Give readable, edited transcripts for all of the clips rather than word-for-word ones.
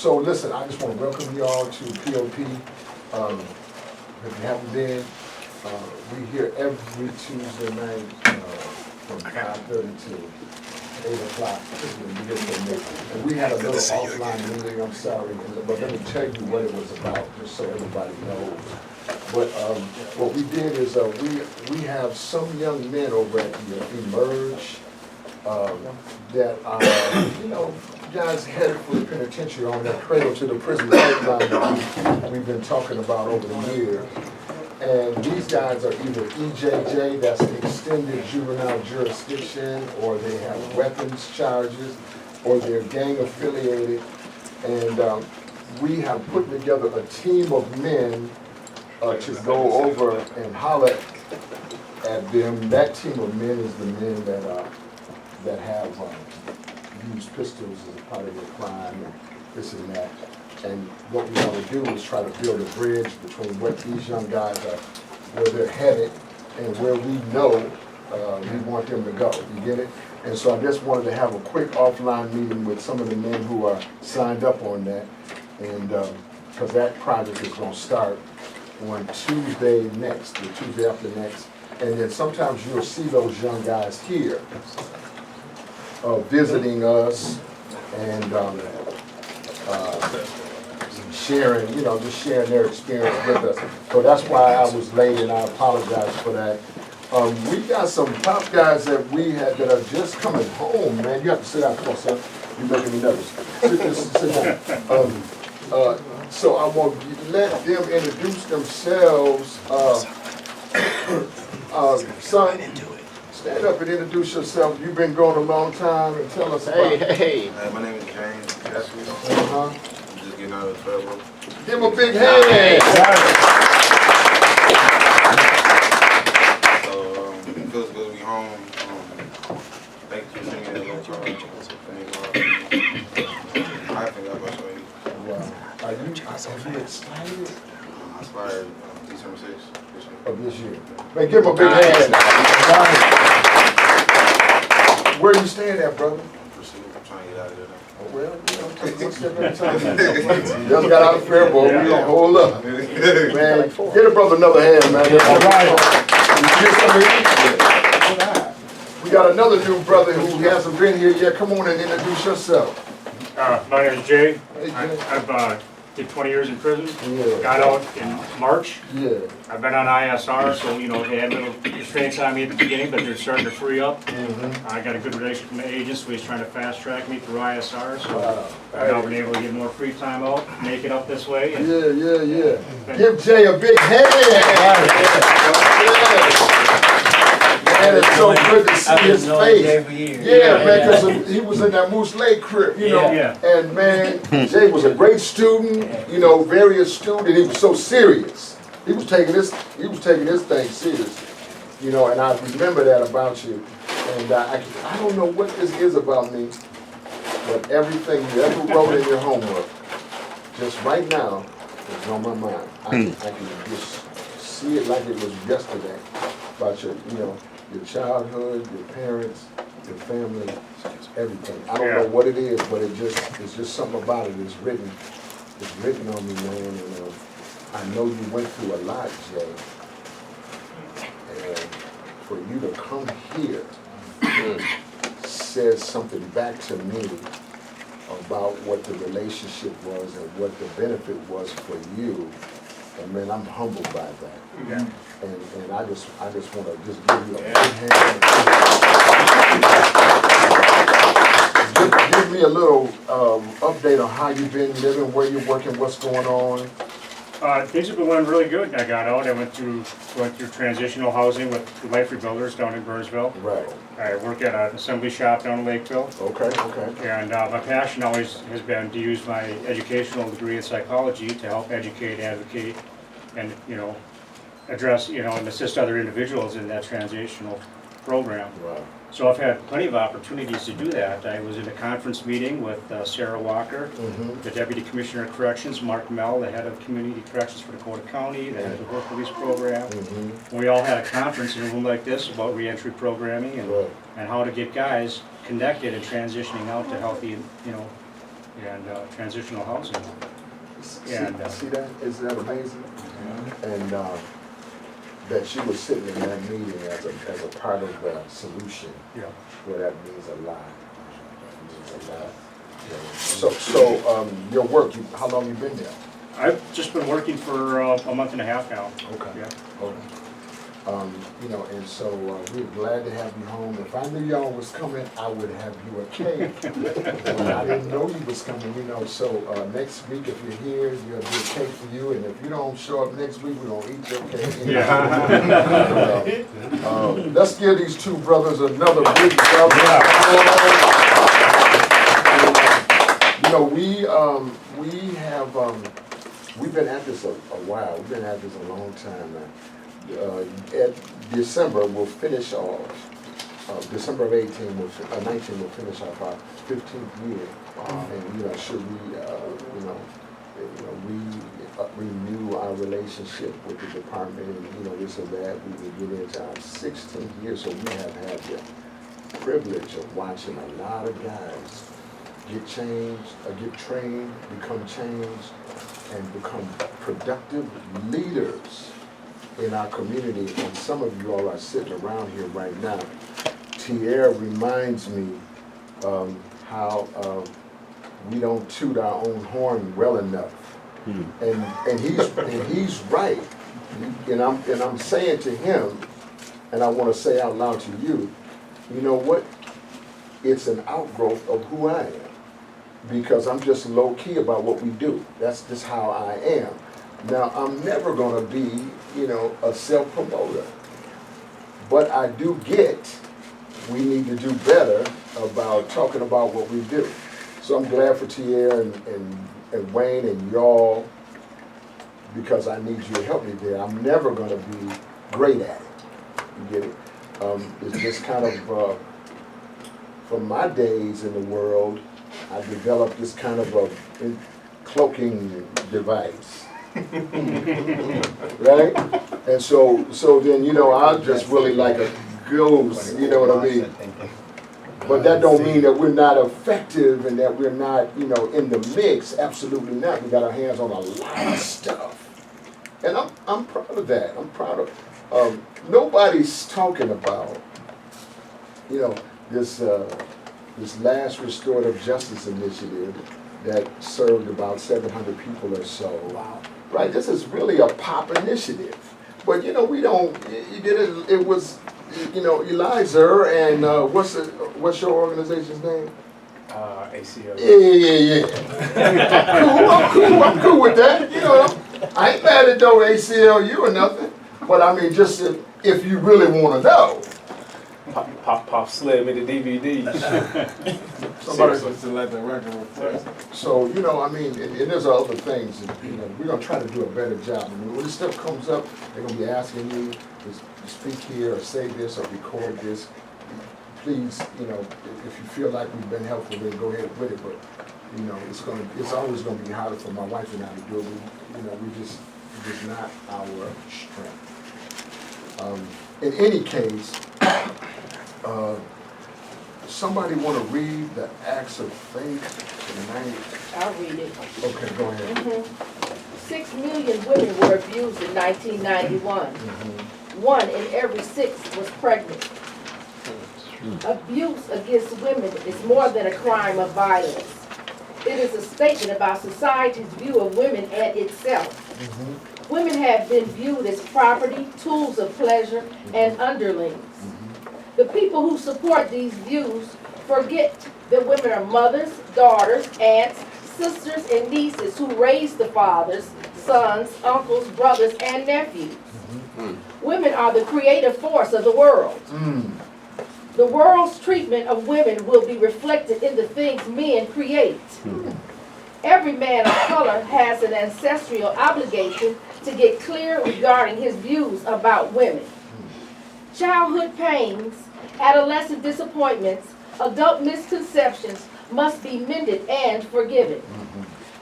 So listen, I just want to welcome you all to POP. If you haven't been, we here every Tuesday night from 5:30 to 8 o'clock. And we had a little offline meeting, I'm sorry, but let me tell you what it was about, just so everybody knows. But what we did is we have some young men over at the Emerge that are, guys headed for the penitentiary on that cradle to the prison pipeline that we've been talking about over the years. And these guys are either EJJ, that's extended juvenile jurisdiction, or they have weapons charges, or they're gang affiliated. And we have put together a team of men to go over and holler at them. That team of men is the men that have used pistols as a part of their crime and this and that. And what we want to do is try to build a bridge between what these young guys are, where they're headed, and where we know we want them to go. You get it? And so I just wanted to have a quick offline meeting with some of the men who are signed up on that, and because that project is going to start on Tuesday next, the Tuesday after next. And then sometimes you'll see those young guys here visiting us and sharing, just sharing their experience with us. So that's why I was late, and I apologize for that. We got some top guys that we had that are just coming home, man. You have to sit down. Come on, son. You're making me nervous. Sit down. So I want to let them introduce themselves. Son, stand up and introduce yourself. You've been going a long time, and tell us about it. Hey. My name is James. Uh-huh. I'm just getting out of trouble. Give him a big hand. So it feels good to be home. Thank you for singing that little song. I think I'm gonna show you. Wow. Are you excited I inspired December 6th. of this year? Man, give him a big hand. Where you staying at, brother? I'm trying to get out of there now. Well, take one step at a time. You just got out of fair, boy. We gonna hold up. Man, get a brother another hand, man. All right. We got another new brother who hasn't been here yet. Come on and introduce yourself. My name is Jay. Hey, Jay. I've did 20 years in prison. Yeah. Got out in March. Yeah. I've been on ISR, so they had little restraints on me at the beginning, but they're starting to free up. I got a good relationship with my agent, so he's trying to fast track me through ISR. So I've now been able to get more free time out, make it up this way. And Yeah. Give Jay a big hand. Man, it's so good to see his face. Yeah, man, because he was in that Moose Lake crib, Yeah. And man, Jay was a great student, very astute, and he was so serious. He was taking this thing serious, and I remember that about you. And I don't know what this is about me, but everything you ever wrote in your homework, just right now, is on my mind. I can just see it like it was yesterday about your childhood, your parents, your family, everything. I don't know what it is, but it's just something about it. It's written on me, man. And I know you went through a lot, Jay. And for you to come here says something back to me about what the relationship was and what the benefit was for you. And man, I'm humbled by that. Yeah. And I just want to just give you a big hand. Give me a little update on how you've been living, where you're working, what's going on. Things have been going really good. I got out. I went through transitional housing with the Life Rebuilders down in Burnsville. Right. I work at an assembly shop down in Lakeville. Okay. And my passion always has been to use my educational degree in psychology to help educate, advocate, and address, and assist other individuals in that transitional program. Right. So I've had plenty of opportunities to do that. I was in a conference meeting with Sarah Walker, the Deputy Commissioner of Corrections, Mark Mell, the Head of Community Corrections for Dakota County, the Head of the Work Police Program. We all had a conference in a room like this about reentry programming and how to get guys connected and transitioning out to healthy, and transitional housing. See, And, see that? Isn't that amazing? And that she was sitting in that meeting as a part of the solution. Yeah. Well, that means a lot. It means a lot. So your work, how long you been there? I've just been working for a month and a half now. Okay. Yeah. Okay. You know, and so we're glad to have you home. If I knew y'all was coming, I would have you a cake. But I didn't know you was coming, you know. So next week, if you're here, you'll be a cake for you. And if you don't show up next week, we're gonna eat your cake. Yeah. Let's give these two brothers another big brother. You know, we've been at this a while. We've been at this a long time now. At December, we'll finish off, December of 19 will finish off our 15th year. And, you know, should we, renew our relationship with the department and, you know, this or that, we will get into our 16th year. So we have had the privilege of watching a lot of guys get changed, get trained, become changed, and become productive leaders in our community. And some of you all are sitting around here right now. Tierre reminds me how we don't toot our own horn well enough. And he's right. And I'm saying to him, and I want to say out loud to you, you know what? It's an outgrowth of who I am. Because I'm just low key about what we do. That's just how I am. Now, I'm never gonna be, you know, a self-promoter. But I do get, we need to do better about talking about what we do. So I'm glad for Tierre and Wayne and y'all, because I need you to help me there. I'm never gonna be great at it. You get it? It's just kind of, from my days in the world, I developed this kind of a cloaking device. Right? And so then, you know, I'm just really like a ghost, you know what I mean? But that don't mean that we're not effective and that we're not, you know, in the mix. Absolutely not. We got our hands on a lot of stuff. And I'm proud of that. I'm proud of, nobody's talking about, you know, this last restorative justice initiative that served about 700 people or so. Wow. Right, this is really a pop initiative. But, you know, we don't, you did it, it was, you know, Eliza and what's your organization's name? ACO. Yeah. I'm cool with that. You know, I ain't mad at no ACLU or nothing. But I mean, just if you really want to know. Pop Slim in the DVD. Somebody to let the record reflect. So, you know, I mean, and there's other things, and, you know, we're going to try to do a better job. I mean, when this stuff comes up, they're going to be asking you to speak here or say this or record this. Please, you know, if you feel like we've been helpful, then go ahead with it. But, you know, it's always going to be harder for my wife and I to do it. It's just not our strength. In any case, somebody want to read the Acts of Faith tonight? I'll read it. Okay, go ahead. 6 million women were abused in 1991. 1 in every 6 was pregnant. Abuse against women is more than a crime of violence. It is a statement about society's view of women and itself. Women have been viewed as property, tools of pleasure, and underlings. The people who support these views forget that women are mothers, daughters, aunts, sisters, and nieces who raise the fathers, sons, uncles, brothers, and nephews. Women are the creative force of the world. The world's treatment of women will be reflected in the things men create. Every man of color has an ancestral obligation to get clear regarding his views about women. Childhood pains, adolescent disappointments, adult misconceptions must be mended and forgiven.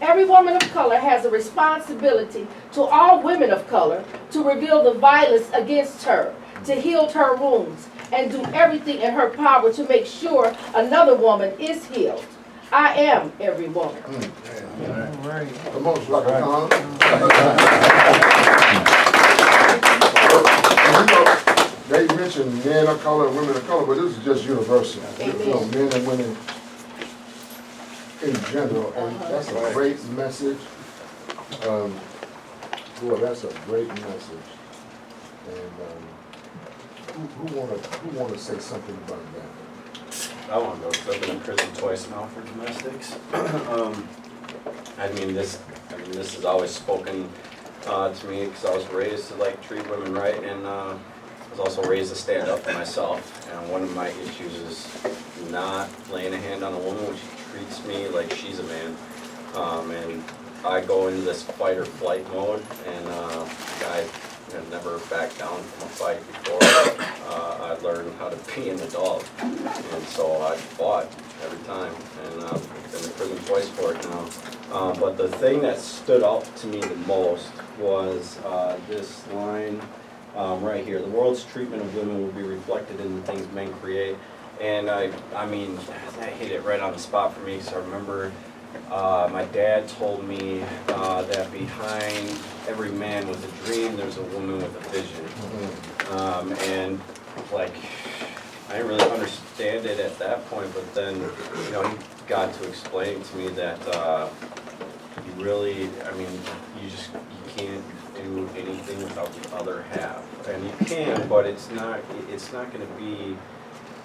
Every woman of color has a responsibility to all women of color to reveal the violence against her, to heal her wounds, and do everything in her power to make sure another woman is healed. I am every woman. Come on, Dr. Khan. They mentioned men of color and women of color, but this is just universal. You know, men and women in general, and that's a great message. Boy, that's a great message. And who wanna say something about that? I want to go because I've been in prison twice now for domestics. This is always spoken to me because I was raised to like treat women right, and I was also raised to stand up for myself. And one of my issues is not laying a hand on a woman when she treats me like she's a man. And I go into this fight or flight mode, and I have never backed down from a fight before. I learned how to be an adult, and so I fought every time, and I've been in prison twice for it now. But the thing that stood out to me the most was this line right here: "The world's treatment of women will be reflected in the things men create." And I mean, that hit it right on the spot for me, because I remember my dad told me that behind every man with a dream, there's a woman with a vision. And like, I didn't really understand it at that point, but then, you know, he got to explain to me that you really, you can't do anything without the other half. And you can, but it's not going to be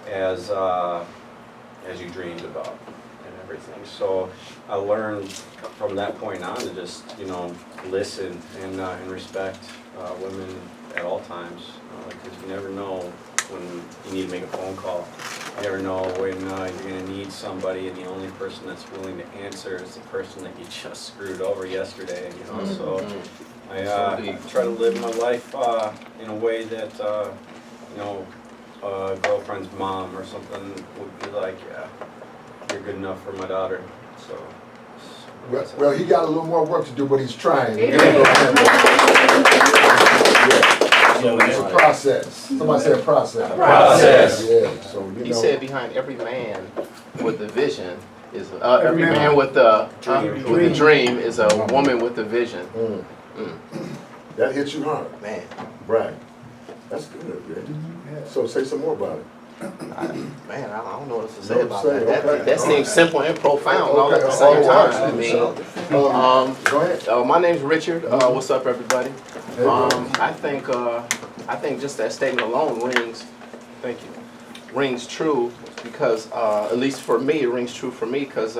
as you dreamed about. Everything. So I learned from that point on to just, listen and respect women at all times, because you never know when you need to make a phone call. You never know when you're going to need somebody, and the only person that's willing to answer is the person that you just screwed over yesterday. So I try to live my life in a way that a girlfriend's mom or something would be like, yeah, you're good enough for my daughter. So. Well, he got a little more work to do, but he's trying. Yeah. So it's a process. Somebody said process. Process. Yeah. So He said behind every man with a vision is every man with a dream is a woman with a vision. That hits you hard, Man, right? That's good, man. So say some more about it. I don't know what else to say No, about say, that. okay. That seems simple and profound all at the Okay, same all time. right. Go ahead. My name's Richard. What's up, everybody? I think just that statement alone rings true because at least for me, it rings true for me because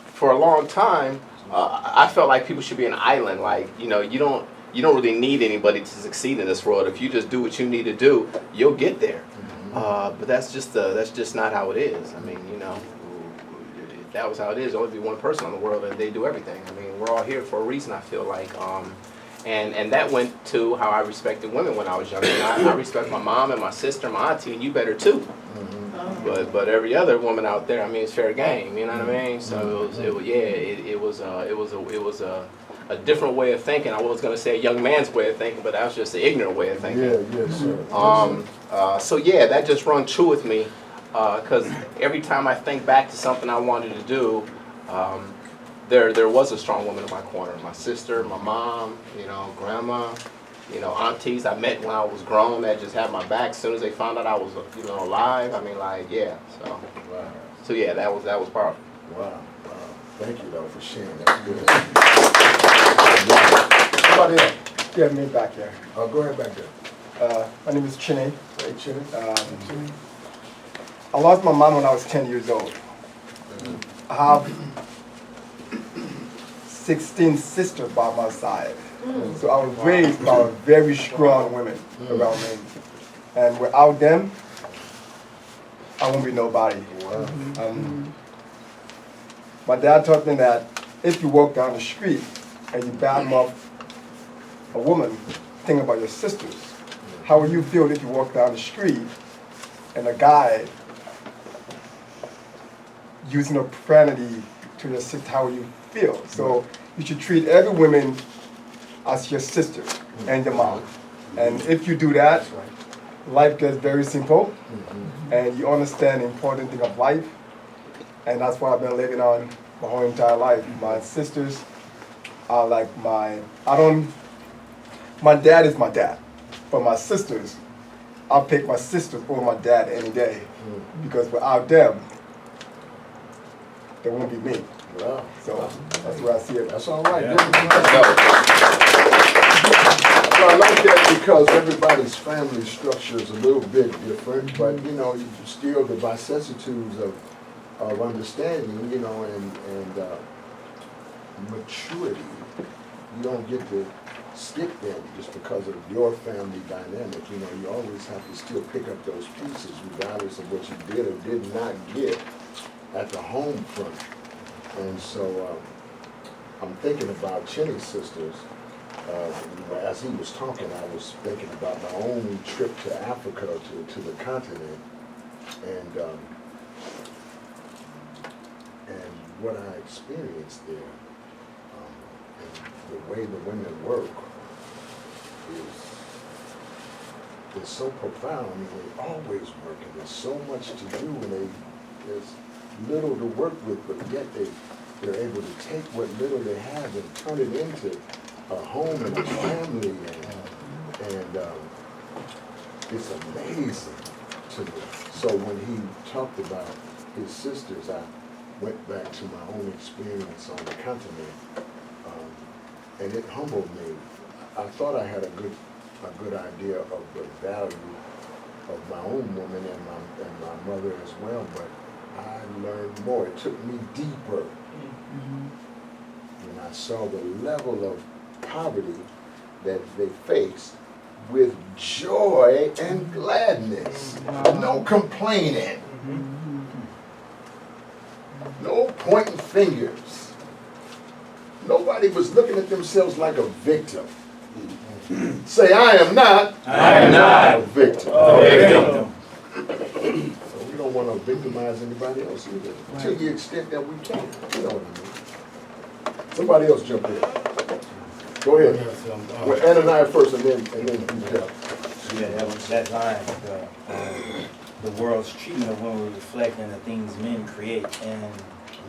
for a long time I felt like people should be an island. Like you don't really need anybody to succeed in this world. If you just do what you need to do, you'll get there. But that's just not how it is. If that was how it is, there'd only be one person in the world and they do everything. We're all here for a reason, I feel like. And that went to how I respected women when I was younger. And I respect my mom and my sister, my auntie, and you better too. But every other woman out there, it's fair game. You know what I mean? So it was a different way of thinking. I was going to say a young man's way of thinking, but that was just an ignorant way of thinking. Yeah, yes, sir. So yeah, that just rung true with me, because every time I think back to something I wanted to do, there was a strong woman in my corner. My sister, my mom, grandma, aunties I met when I was grown that just had my back as soon as they found out I was, alive. Yeah. So yeah, that was powerful. Wow. Thank you, though, for sharing. That's good. Somebody else? Yeah, me back here. Go ahead back there. My name is Chinny. Hey, Chinny. I lost my mom when I was 10 years old. I have 16 sisters by my side. So I was raised by very strong women around me. And without them, I won't be nobody. My dad taught me that if you walk down the street and you badmouth a woman, think about your sisters. How will you feel if you walk down the street and a guy using a profanity to your sister? How will you feel? So you should treat every woman as your sister and your mom. And if you do that, life gets very simple, and you understand the important thing of life. And that's what I've been living on my whole entire life. My sisters are like my dad is my dad. But my sisters, I'll pick my sisters over my dad any day. Because without them, there won't be me. Wow. So that's where I see it. That's all right. Yeah. So I like that because everybody's family structure is a little bit different, but you know, you still the vicissitudes of understanding, you know, and maturity. You don't get to skip them just because of your family dynamic. You know, you always have to still pick up those pieces regardless of what you did or did not get at the home front. And so I'm thinking about Chinny's sisters. As he was talking, I was thinking about my own trip to Africa, to the continent, and what I experienced there, and the way the women work is so profound. I mean, they're always working. There's so much to do, and there's little to work with, but yet they're able to take what little they have and turn it into a home and a family, and it's amazing to me. So when he talked about his sisters, I went back to my own experience on the continent, and it humbled me. I thought I had a good idea of the value of my own woman and my mother as well, but I learned more. It took me deeper when I saw the level of poverty that they faced with joy and gladness. No complaining. No pointing fingers. Nobody was looking at themselves like a victim. Say, I am not a victim. So we don't want to victimize anybody else either, to the extent that we can. You know what I mean? Somebody else jump in. Go ahead. Well, Ananiah first, and then you tell. Yeah, that line, the world's treatment of when we're reflecting the things men create, and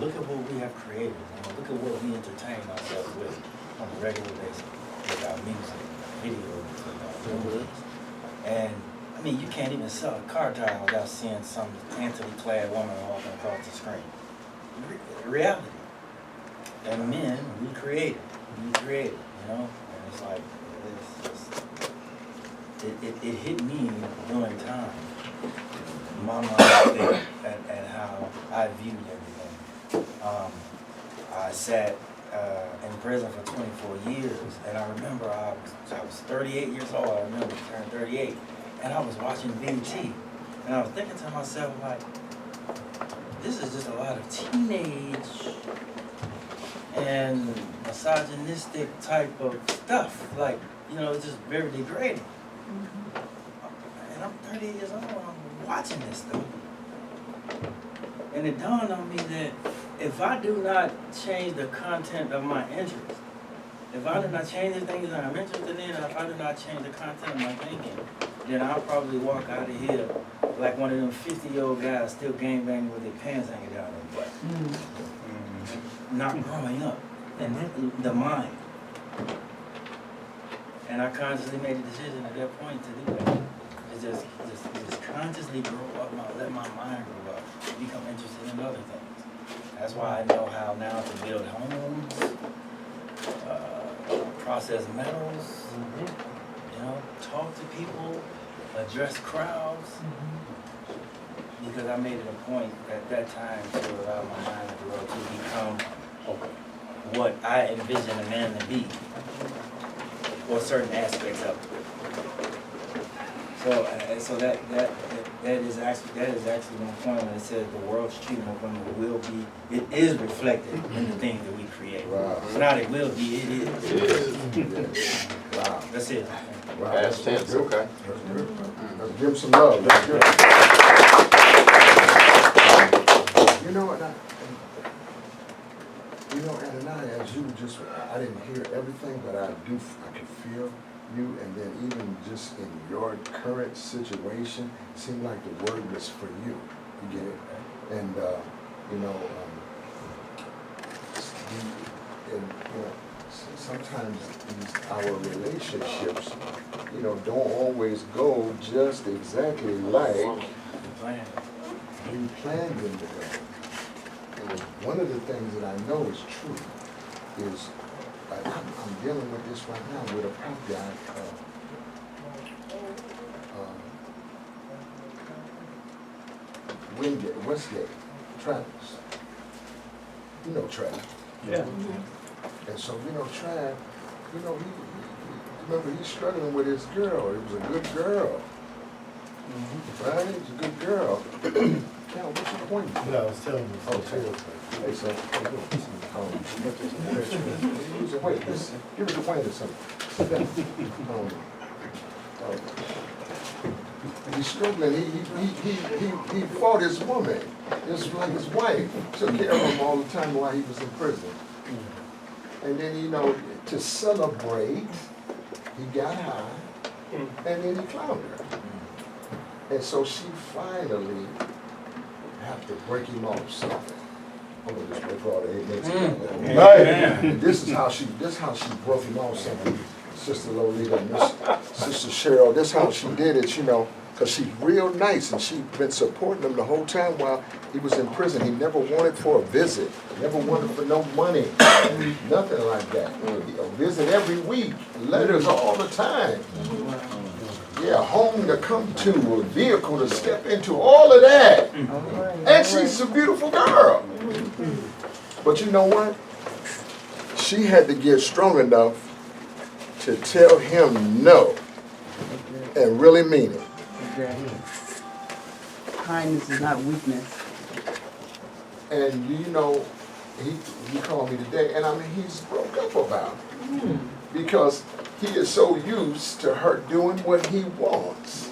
look at what we have created. Look at what we entertain ourselves with on a regular basis, with our music, videos, and and I mean, you can't even sell a car tire without seeing some scantily clad woman walking across the screen. Reality. And men, we created, you know? And it's like, it hit me during time, my mind and how I viewed everything. I sat in prison for 24 years, and I remember I was 38 years old. I remember I turned 38, and I was watching BT, and I was thinking to myself, like, this is just a lot of teenage and misogynistic type of stuff. Like, you know, it's just very degrading. And I'm 30 years old, I'm watching this stuff. And it dawned on me that if I do not change the content of my interest, if I do not change the things that I'm interested in, if I do not change the content of my thinking, then I'll probably walk out of here like one of them 50-year-old guys still gangbanging with their pants hanging down their butt. Not growing up, and the mind. And I consciously made a decision at that point to do that. To just consciously grow up, let my mind grow up, become interested in other things. That's why I know how now to build homes, process metals, you know, talk to people, address crowds. Because I made it a point at that time to allow my mind to grow to become what I envision a man to be, or certain aspects of it. So that is actually my point when it says the world's treatment of women will be, it is reflected in the things that we create. Wow. It's not it will be, it is. It is. Wow. That's it. Wow. Past tense, okay. That's good. Let's give him some love. That's good. You know what? Ananiah, as you just, I didn't hear everything, but I could feel you, and then even just in your current situation, it seemed like the word was for you. You get it? And you know, and, you know, sometimes our relationships, you know, don't always go just exactly like we planned them to go. And one of the things that I know is true is, I'm dealing with this right now with a pop guy, Westgate, Travis. You know Travis. Yeah. And so, you know, Trav, you know, remember he's struggling with his girl. It was a good girl. Right? It was a good girl. Cal, what's your point? No, I was telling you. Oh, hey, so, wait, listen, give it to Wayne or something. Sit down. He's struggling. He fought his woman. Just like his wife. Took care of him all the time while he was in prison. And then, you know, to celebrate, he got high, and then he clowned her. And so she finally had to break him off something. I'm gonna just break all the 8 minutes. Right. This is how she broke him off something. Sister Lolita and Sister Cheryl, this is how she did it, you know, because she's real nice and she's been supporting him the whole time while he was in prison. He never wanted for a visit, never wanted for no money, nothing like that. A visit every week, letters all the time. Yeah, home to come to, a vehicle to step into, all of that. And she's a beautiful girl. But you know what? She had to get strong enough to tell him no and really mean it. Kindness is not weakness. And you know, he called me today, and I mean, he's broke up about it. Because he is so used to her doing what he wants.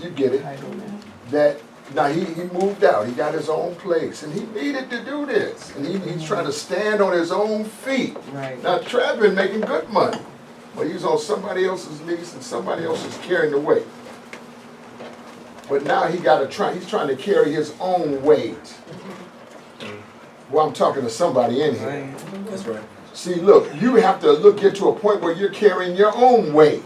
You get it? That now he moved out, he got his own place, and he needed to do this. And he's trying to stand on his own feet. Right. Now Trav been making good money, but he's on somebody else's lease and somebody else is carrying the weight. But now he's trying to carry his own weight. Well, I'm talking to somebody in here. That's right. See, look, you have to get to a point where you're carrying your own weight.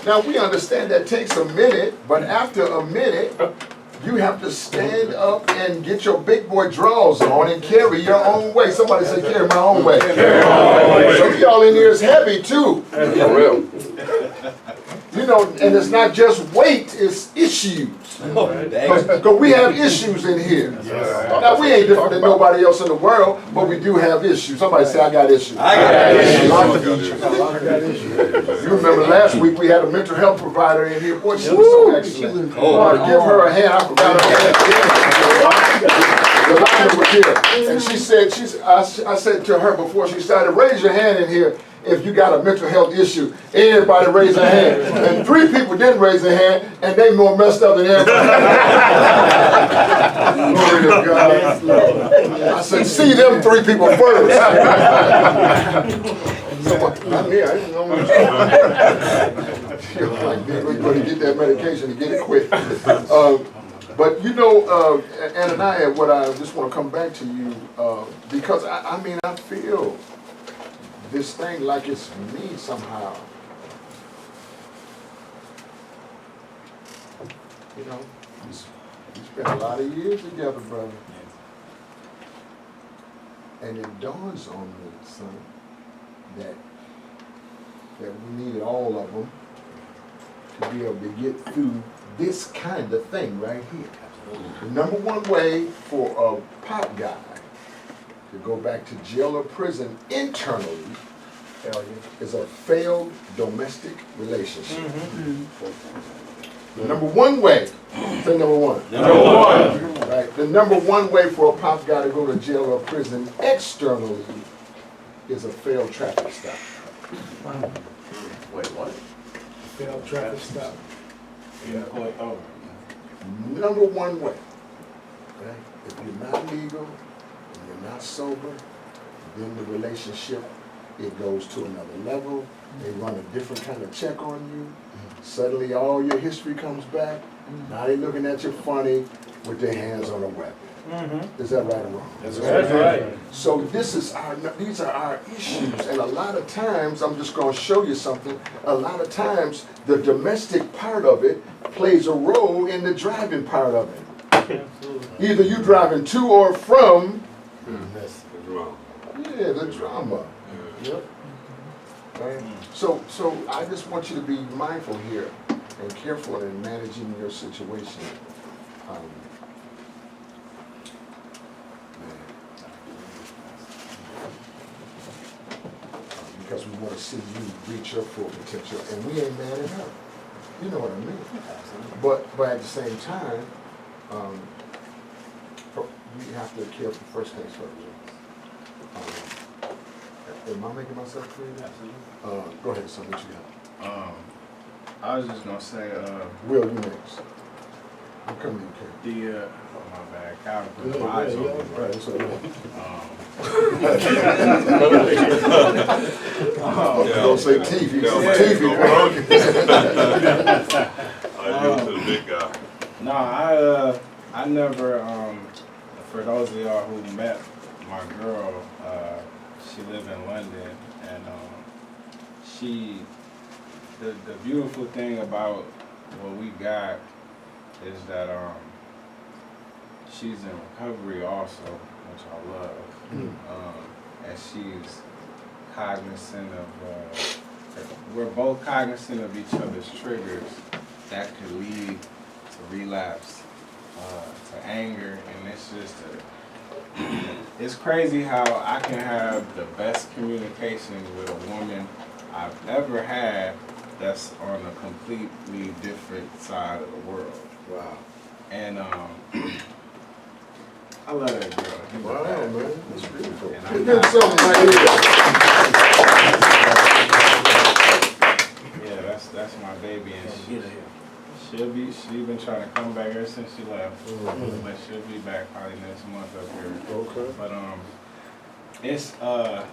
Now, we understand that takes a minute, but after a minute, you have to stand up and get your big boy drawers on and carry your own weight. Somebody say, carry my own weight. Some of y'all in here is heavy, too. For real. You know, and it's not just weight, it's issues. Because we have issues in here. Now, we ain't different than nobody else in the world, but we do have issues. Somebody say, I got issues. I got issues. You remember last week we had a mental health provider in here. Boy, she was so excellent. I want to give her a hand. I forgot her hand. Yolanda was here. And she said, I said to her before she started, raise your hand in here if you got a mental health issue. Everybody raised their hand. And 3 people didn't raise their hand, and they more messed up than everybody. Glory to God. I said, see them 3 people first. Not me, I didn't know what you're like, we're going to get that medication and get it quick. But you know, Ananiah, what I just want to come back to you, because I mean, I feel this thing like it's me somehow. You know, we spent a lot of years together, brother. And it dawns on me, son, that we needed all of them to be able to get through this kind of thing right here. The number one way for a pop guy to go back to jail or prison internally is a failed domestic relationship. The number one way, say number one. Number one. Right. The number one way for a pop guy to go to jail or prison externally is a failed traffic stop. Wait, what? Failed traffic stop. Number one way. Right? If you're not legal and you're not sober, then the relationship, it goes to another level. They run a different kind of check on you. Suddenly all your history comes back. Now they're looking at you funny. with their hands on a weapon. Is that right or wrong? That's right. So these are our issues, and a lot of times, I'm just gonna show you something, a lot of times, the domestic part of it plays a role in the driving part of it. Either you driving to or from, yeah, the drama. Yep. Right? So I just want you to be mindful here and careful in managing your situation. Because we want to see you reach your full potential, and we ain't mad at her. You know what I mean? But at the same time, we have to care for first things first. Am I making myself clear? Absolutely. Go ahead, son, what you got? I was just gonna say, Will, you next. I'm coming to you, Ken. oh my bad, Calvin put my eyes on me, Right, so, don't say TV. I knew to the big guy. No, I never, for those of y'all who met my girl, she lived in London, and the beautiful thing about what we got is that she's in recovery also, which I love, and she's cognizant of, we're both cognizant of each other's triggers that could lead to relapse, to anger, and it's just it's crazy how I can have the best communication with a woman I've ever had that's on a completely different side of the world. Wow. And I love that girl. She's Wow, a bad man, that's beautiful. And Give them something right yeah, that's my baby, and she's been trying to come back ever since she left, but she'll be back probably next month up here. here. Okay. But it's How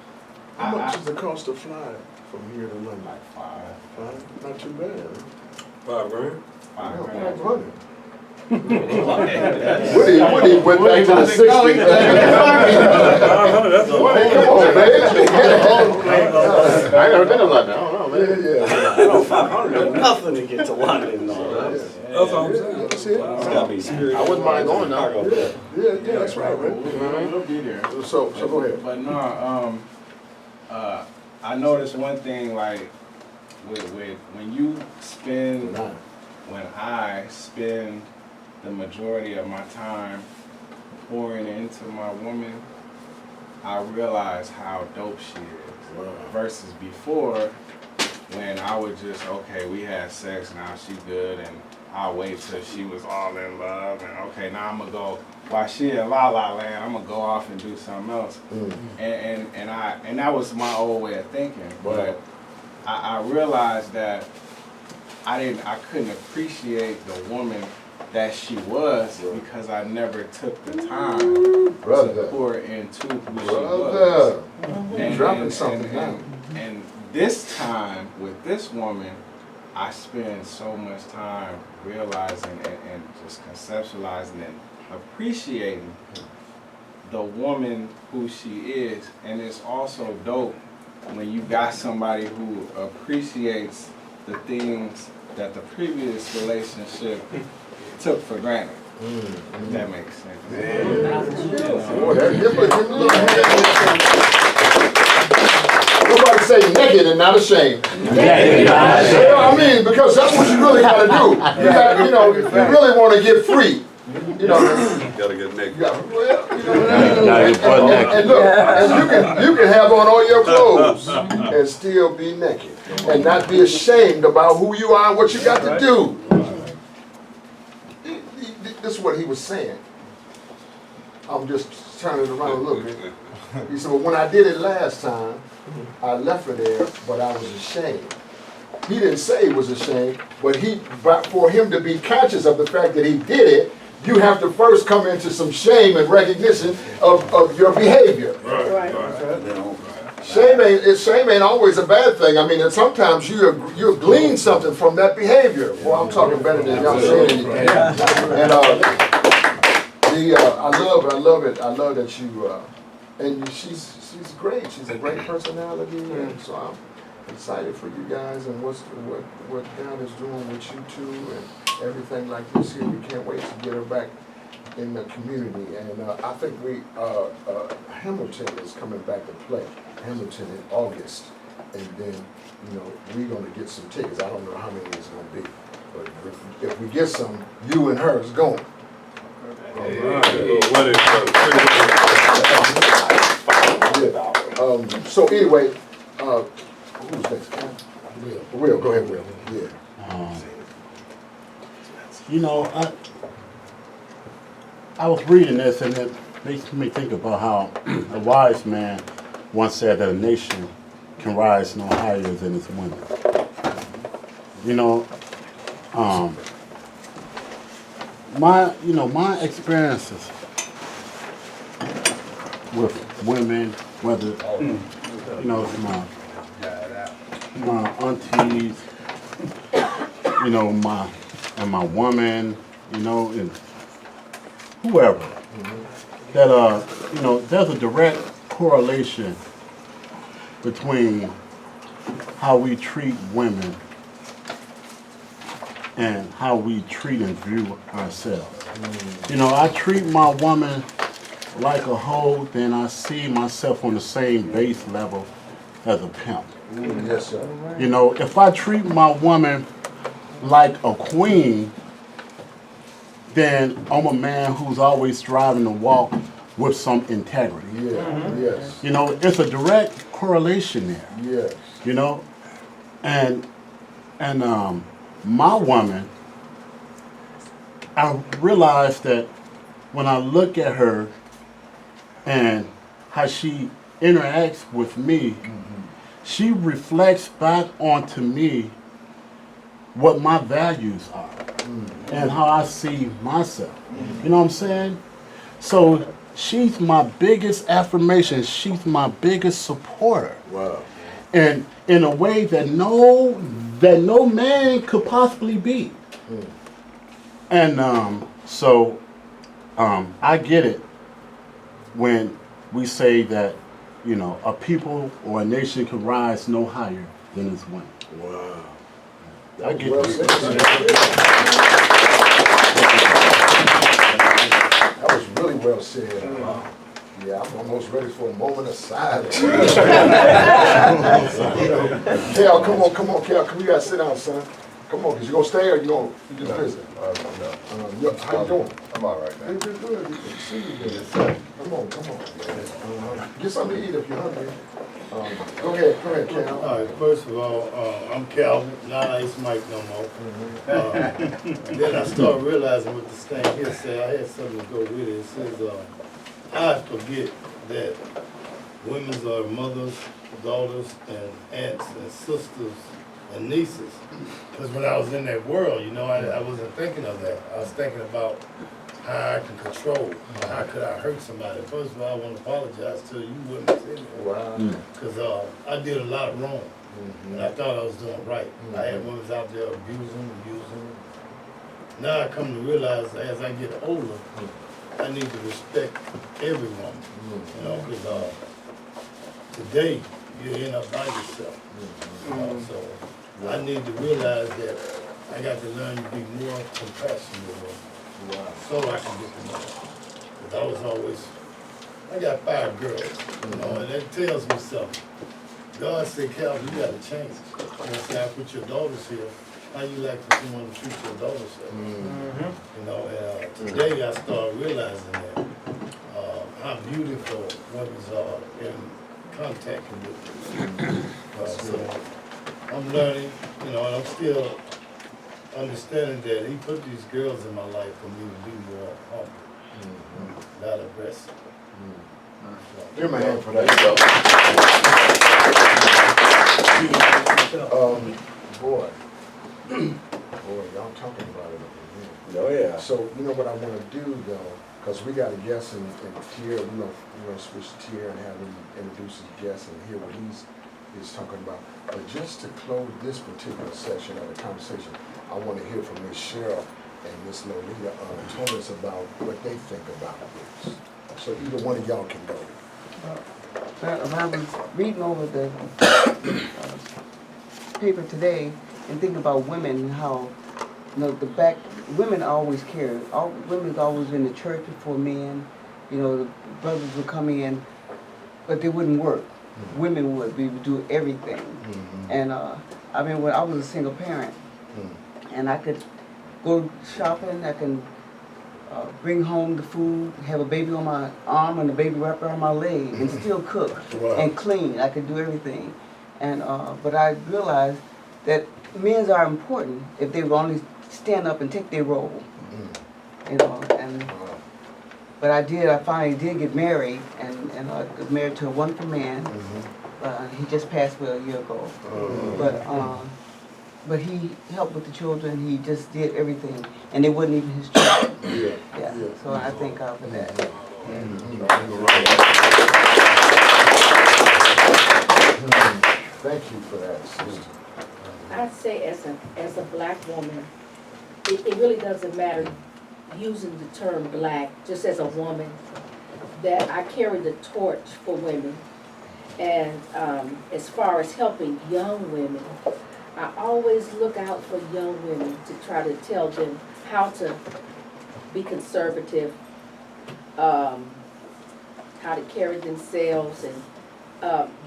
much is the cost of flying from here to London? like $5? Not too bad. $5 grand? $500. What do you went back to the 60s? Come on, man. I ain't never been to London. I don't know, man. Yeah. 500 nothing to get to London. No, That's what I'm saying. That's it. it's gotta be serious. I wouldn't mind going though. Yeah, that's right, man. We'll be there. So go ahead. But no, I noticed one thing, like with when you spend, when I spend the majority of my time pouring into my woman, I realize how dope she is. Wow. Versus before, when I would just, okay, we had sex, now she good, and I'll wait till she was all in love, and okay, now I'm gonna go, while she in La La Land, I'm gonna go off and do something else. And that was my old way of thinking. But I realized that I couldn't appreciate the woman that she was because I never took the time to pour into who she was. You're dropping something now. And this time with this woman, I spend so much time realizing and just conceptualizing and appreciating the woman who she is. And it's also dope when you got somebody who appreciates the things that the previous relationship took for granted. If that makes sense. Nobody say naked and not ashamed. I mean, because that's what you really got to do. You got, if you really want to get free, You gotta get naked. And look, and you can have on all your clothes and still be naked and not be ashamed about who you are and what you got to do. This is what he was saying. I'm just turning it around a little bit. He said, well, when I did it last time, I left her there, but I was ashamed. He didn't say he was ashamed, but for him to be conscious of the fact that he did it, you have to first come into some shame and recognition of your behavior. Shame ain't always a bad thing. I mean, and sometimes you glean something from that behavior. Well, I'm talking better than y'all saying anything. And I love it. I love that you, and she's great. She's a great personality, and so I'm excited for you guys and what God is doing with you two and everything like this here. We can't wait to get her back in the community, and I think Hamilton is coming back to play. Hamilton in August, and then we're gonna get some tickets. I don't know how many it's gonna be, but if we get some, you and her is going. So anyway, who's next? Will, go ahead, Will. Yeah. You know, I was reading this and it makes me think about how a wise man once said that a nation can rise no higher than its women. You know, my experiences with women, whether it's my aunties, my woman, and whoever, that there's a direct correlation between how we treat women and how we treat and view ourselves. I treat my woman like a hoe, then I see myself on the same base level as a pimp. Yes, sir. If I treat my woman like a queen, then I'm a man who's always striving to walk with some integrity. Yeah, yes. It's a direct correlation there. Yes. And my woman, I realized that when I look at her and how she interacts with me, she reflects back onto me what my values are and how I see myself. You know what I'm saying? So she's my biggest affirmation. She's my biggest supporter. Wow. And in a way that no man could possibly be. And I get it when we say that, a people or a nation can rise no higher than its women. Wow. I get Well it. said. That was really well said. Yeah, I'm almost ready for a moment of silence. Cal, come on, Cal. Come, you gotta sit down, son. Come on, cause you gonna stay or you just visit? How you doing? I'm all right, man. Good. Good to see you again. Come on. Get something to eat if you're hungry. Go ahead, Cal. All right, first of all, I'm Calvin, not Ice Mike no more. Then I started realizing what this thing here said. I had something to go with it. It says, I forget that women are mothers, daughters, and aunts, and sisters, and nieces. Because when I was in that world, I wasn't thinking of that. I was thinking about how I can control, how could I hurt somebody. First of all, I want to apologize to you women in there. Wow. Because I did a lot wrong, and I thought I was doing right. I had women out there abusing. Now I come to realize as I get older, I need to respect everyone, because today you're in up by yourself. So I need to realize that I got to learn to be more compassionate. So I can get to know. Because I got 5 girls, and that tells me something. God said, Calvin, you got to change. And I said, I put your daughters here. How you like for someone to treat your daughters here? Today I started realizing that how beautiful women are in contacting with them. So I'm learning, and I'm still understanding that he put these girls in my life for me to be more humble, not aggressive. Give my hand for that. Boy, y'all talking about it over here. Oh, yeah. So, you know what I want to do, though, because we got a guest in Tier, we're going to switch to Tier and have him introduce his guest and hear what he's talking about. But just to close this particular section of the conversation, I want to hear from Ms. Cheryl and Miss Lolita told us about what they think about this. So either one of y'all can go. When I was reading over the paper today and thinking about women and how, you know, women always care. Women's always in the church before men. You know, the brothers would come in, but they wouldn't work. Mm-hmm. Women would. We would do everything. Mm-hmm. And I mean, when I was a single parent, and I could go shopping, I can bring home the food, have a baby on my arm and a baby wrapped around my leg, and still cook and clean. I could do everything. And but I realized that men are important if they would only stand up and take their role. You know, and but I finally did get married, and I was married to a wonderful man. He just passed away a year ago. But he helped with the children. He just did everything, and it wasn't even his job. Yeah. So I thank God for that. Thank you for that, sister. I'd say as a black woman, it really doesn't matter using the term black, just as a woman, that I carry the torch for women. And as far as helping young women, I always look out for young women to try to tell them how to be conservative, how to carry themselves, and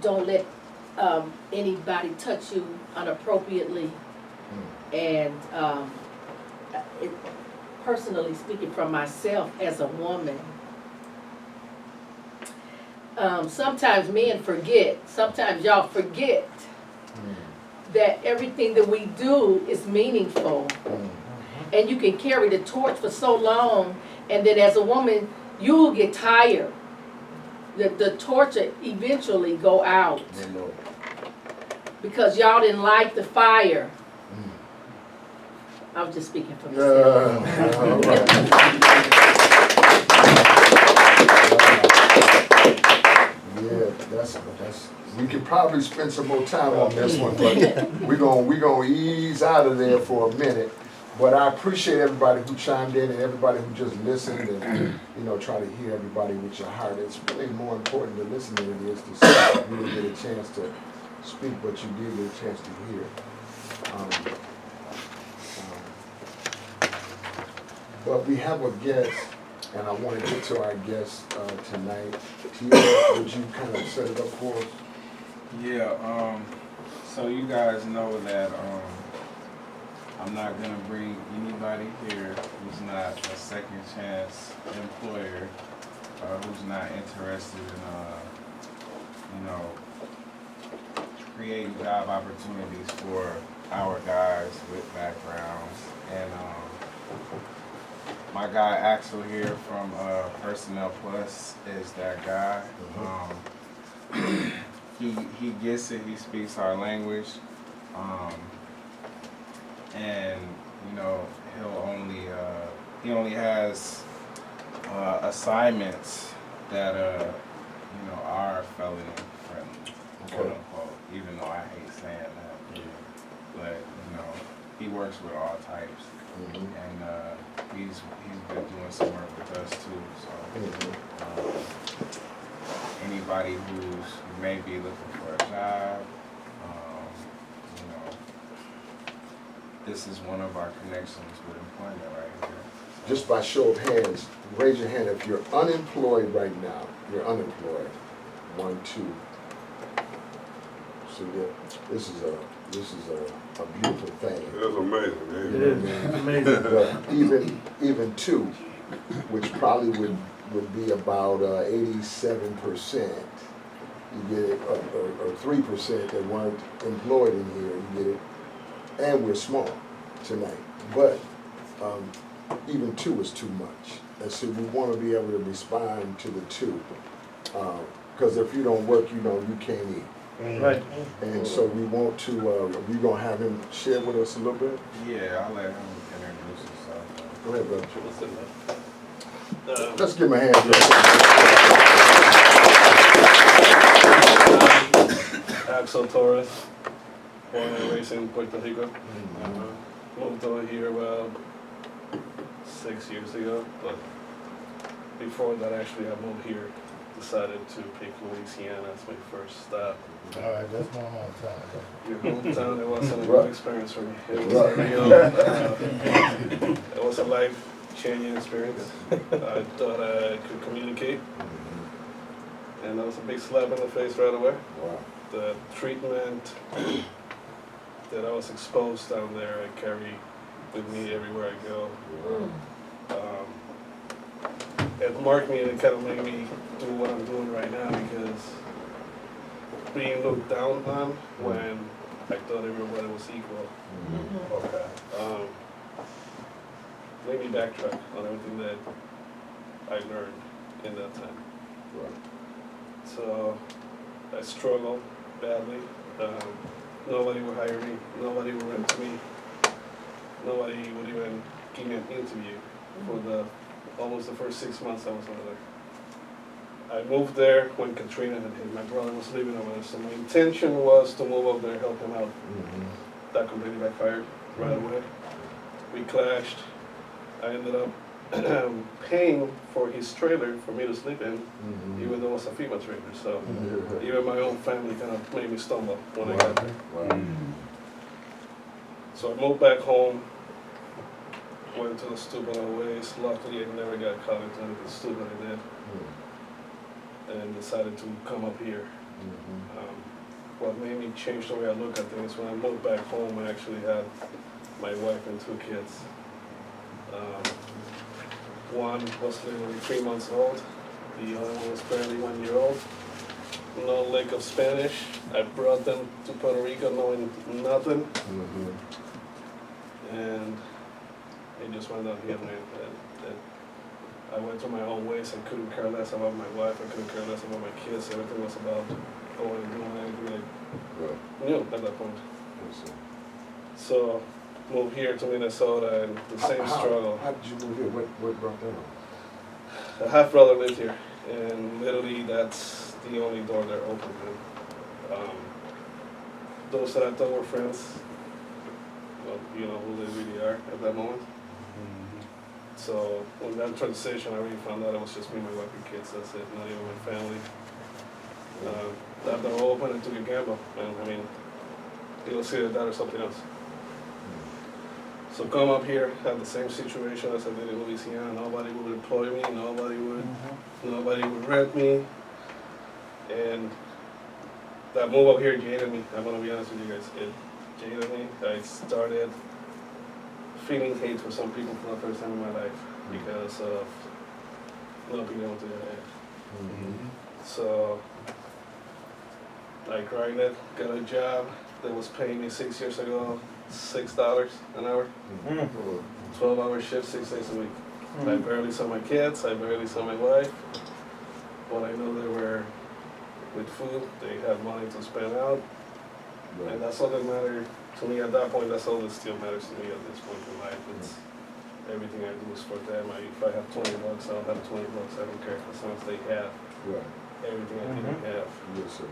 don't let anybody touch you inappropriately. And personally speaking from myself as a woman, sometimes men forget, sometimes y'all forget that everything that we do is meaningful. And you can carry the torch for so long, and then as a woman, you'll get tired. The torch will eventually go out because y'all didn't light the fire. I was just speaking for myself. That's we could probably spend some more time on this one, but we're gonna ease out of there for a minute. But I appreciate everybody who chimed in and everybody who just listened and try to hear everybody with your heart. It's really more important to listen than it is to speak. You didn't get a chance to speak, but you did get a chance to hear. But we have a guest, and I want to get to our guest tonight. Tia, would you kind of set it up for us? Yeah, so you guys know that I'm not going to bring anybody here who's not a second chance employer, who's not interested in, creating job opportunities for our guys with backgrounds. And my guy Axel here from Personnel Plus is that guy. He gets it, he speaks our language. And he only has assignments that are felony friendly, quote unquote, even though I hate saying that. But he works with all types. And he's been doing some work with us too. So anybody who may be looking for a job, this is one of our connections with employment right here. Just by show of hands, raise your hand if you're unemployed right now. You're unemployed. 1, 2. So this is a beautiful thing. That's amazing. It is amazing. But even 2, which probably would be about 87%. You get it, or 3% that weren't employed in here. You get it. And we're small tonight, but even 2 is too much. And so we want to be able to respond to the 2, because if you don't work, you can't eat. Right. And so we want to. We're gonna have him share with us a little bit. Yeah, I'll let him introduce himself. Go ahead, brother. Let's give him a hand. Axel Torres, born and raised in Puerto Rico. Moved over here about 6 years ago, but before that, actually, I moved here. Decided to pick Louisiana as my first stop. All right, that's my hometown. Your hometown, it wasn't a Right. good experience for me. It was Right. a real, it was a life-changing experience. I thought I could communicate, and that was a big slap in the face right away. Wow. The treatment that I was exposed down there, I carry with me everywhere I go. It marked me and it kind of made me do what I'm doing right now, because being looked down on when I thought everybody was equal, Okay. made me backtrack on everything that I learned in that time. Right. So I struggled badly. Nobody would hire me. Nobody would rent to me. Nobody would even give me an interview for almost the first 6 months I was over there. I moved there when Katrina had hit. My brother was living over there, so my intention was to move over there, help him out. That completely backfired right away. We clashed. I ended up paying for his trailer for me to sleep in, even though it was a FEMA trailer. So even my own family kind of made me stumble when I got there. Wow. So I moved back home, went to the stupid old ways. Luckily, I never got caught into anything stupid I did, and decided to come up here. What made me change the way I look at things, when I moved back home, I actually had my wife and 2 kids. One was literally 3 months old. The other one was barely 1 year old. No lick of Spanish. I brought them to Puerto Rico knowing nothing. And it just went down here, man. I went through my own ways. I couldn't care less about my wife. I couldn't care less about my kids. Everything was about going and doing anything I knew at that point. So, moved here to Minnesota, and the same struggle. How did you move here? What brought that on? A half brother lived here, and literally that's the only door they're open to. Those that I thought were friends, well, you know who they really are at that moment. So when that transition, I really found out it was just me, my wife, and kids. That's it. Not even my family. That door open, and took a gamble, and I mean, either see that or something else. So come up here, had the same situation as I did in Louisiana. Nobody would employ me. Nobody would rent me. And that move up here jaded me. I'm gonna be honest with you guys. It jaded me. I started feeling hate for some people for the first time in my life because of not being able to get ahead. So I grinded, got a job that was paying me 6 years ago $6 an hour, 12-hour shift, 6 days a week. I barely saw my kids, I barely saw my wife, but I know they were with food, they had money to spend out, and that's all that mattered to me at that point. That's all that still matters to me at this point in life. It's everything I do is for them. If I have $20, I'll have $20. I don't care as long as they have everything I didn't have. Yes, sir.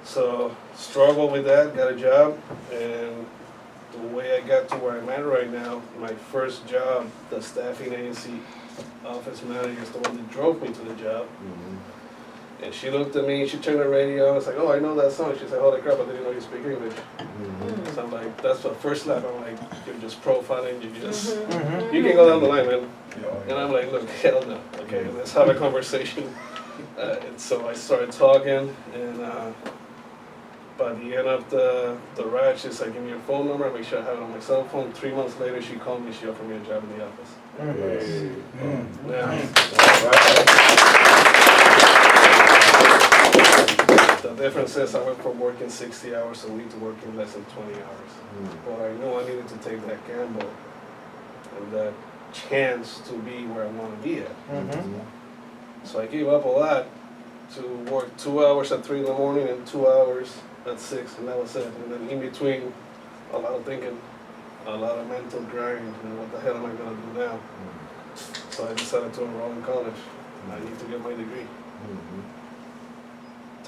So struggled with that, got a job, and the way I got to where I'm at right now, my first job, the staffing agency office manager is the one that drove me to the job. And she looked at me, she turned the radio on, I was like, oh, I know that song. She said, holy crap, I didn't know you speak English. So I'm like, that's the first slap. I'm like, you're just profiling, you just, you can go down the line, man. And I'm like, look, hell no. Okay, let's have a conversation. And so I started talking, and by the end of the ride, she said, give me your phone number, make sure I have it on my cell phone. 3 months later, she called me, she offered me a job in the office. The difference is I went from working 60 hours a week to working less than 20 hours. But I knew I needed to take that gamble and that chance to be where I want to be at. So I gave up a lot to work 2 hours at 3 in the morning and 2 hours at 6, and that was it. And then in between, a lot of thinking, a lot of mental grind, and what the hell am I going to do now? So I decided to enroll in college. I need to get my degree.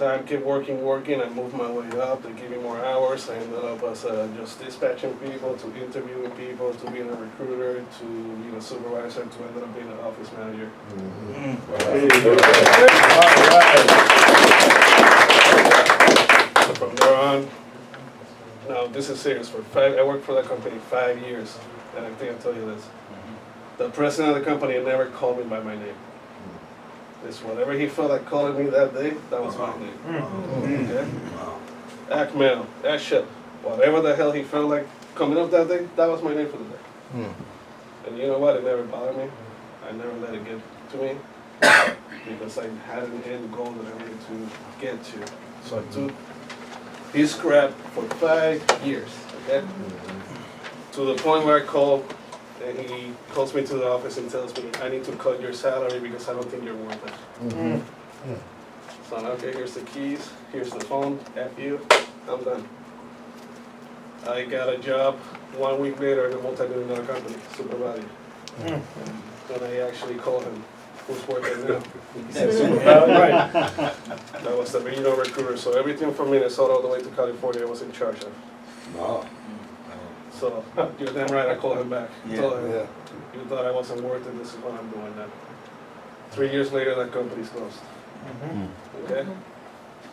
time kept working, I moved my way up, they gave me more hours, I ended up as just dispatching people, to interviewing people, to being a recruiter, to being a supervisor, to ended up being an office manager. From there on, now this is serious, I worked for that company 5 years, and I think I'll tell you this. The president of the company never called me by my name. It's whatever he felt like calling me that day, that was my name. Okay? Akmel, Ashep, whatever the hell he felt like coming up that day, that was my name for the day. And you know what? It never bothered me. I never let it get to me because I had an end goal that I needed to get to. So I took his crap for 5 years. Okay? To the point where I called. And he calls me to the office and tells me, I need to cut your salary because I don't think you're worth it. So I'm okay, here's the keys, here's the phone, F you, I'm done. I got a job 1 week later in a multi-million-dollar company, super value. And I actually called him, who's working now? He said, super value, right. That was the regional recruiter, so everything from Minnesota all the way to California I was in charge of. Wow. So, you're damn right, I called him back. Told him, you thought I wasn't worth it, this is what I'm doing now. 3 years later, that company's closed. Okay?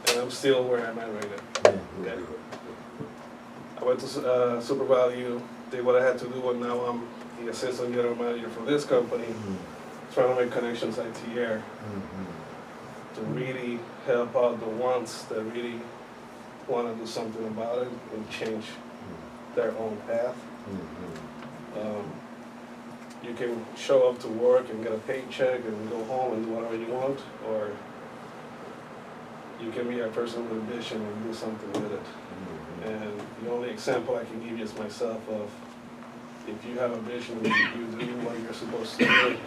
And I'm still where I'm at right now. Okay? I went to Super Value, did what I had to do, and now I'm the assistant general manager for this company, trying to make connections ITR to really help out the ones that really want to do something about it and change their own path. You can show up to work and get a paycheck and go home and do whatever you want, or you can be a person with a vision and do something with it. And the only example I can give you is myself of, if you have a vision and you do what you're supposed to do,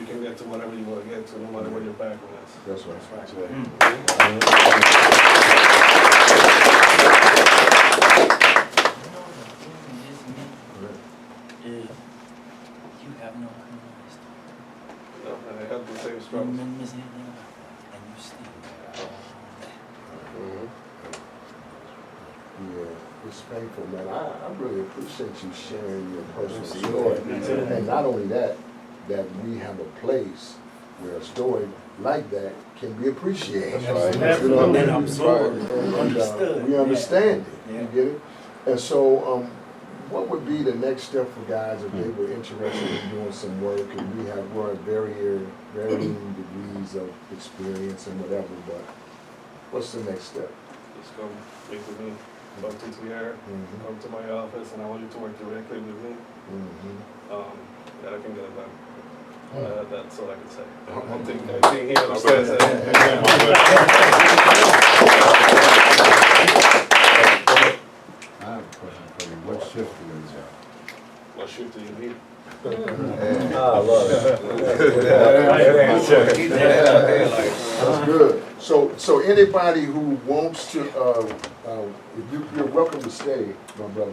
you can get to whatever you want to get to, no matter what your background is. That's right. You have no criminal history. No, and I have the same struggles. And you still Yeah, it's painful, man. I really appreciate you sharing your personal story. And not only that, that we have a place where a story like that can be appreciated. Absolutely. You know what I mean? And absorbed. And we understand it. You get it? And so, what would be the next step for guys if they were interested in doing some work? And we're at varying degrees of experience and whatever, but what's the next step? Just come meet with me, talk to TR, come to my office, and I want you to work directly with me. That I can get it done. That's all I can say. I think he understands that. I have a question for you. What shift do you have? What shift do you need? I love it. That's good. So anybody who wants to, you're welcome to stay, my brother.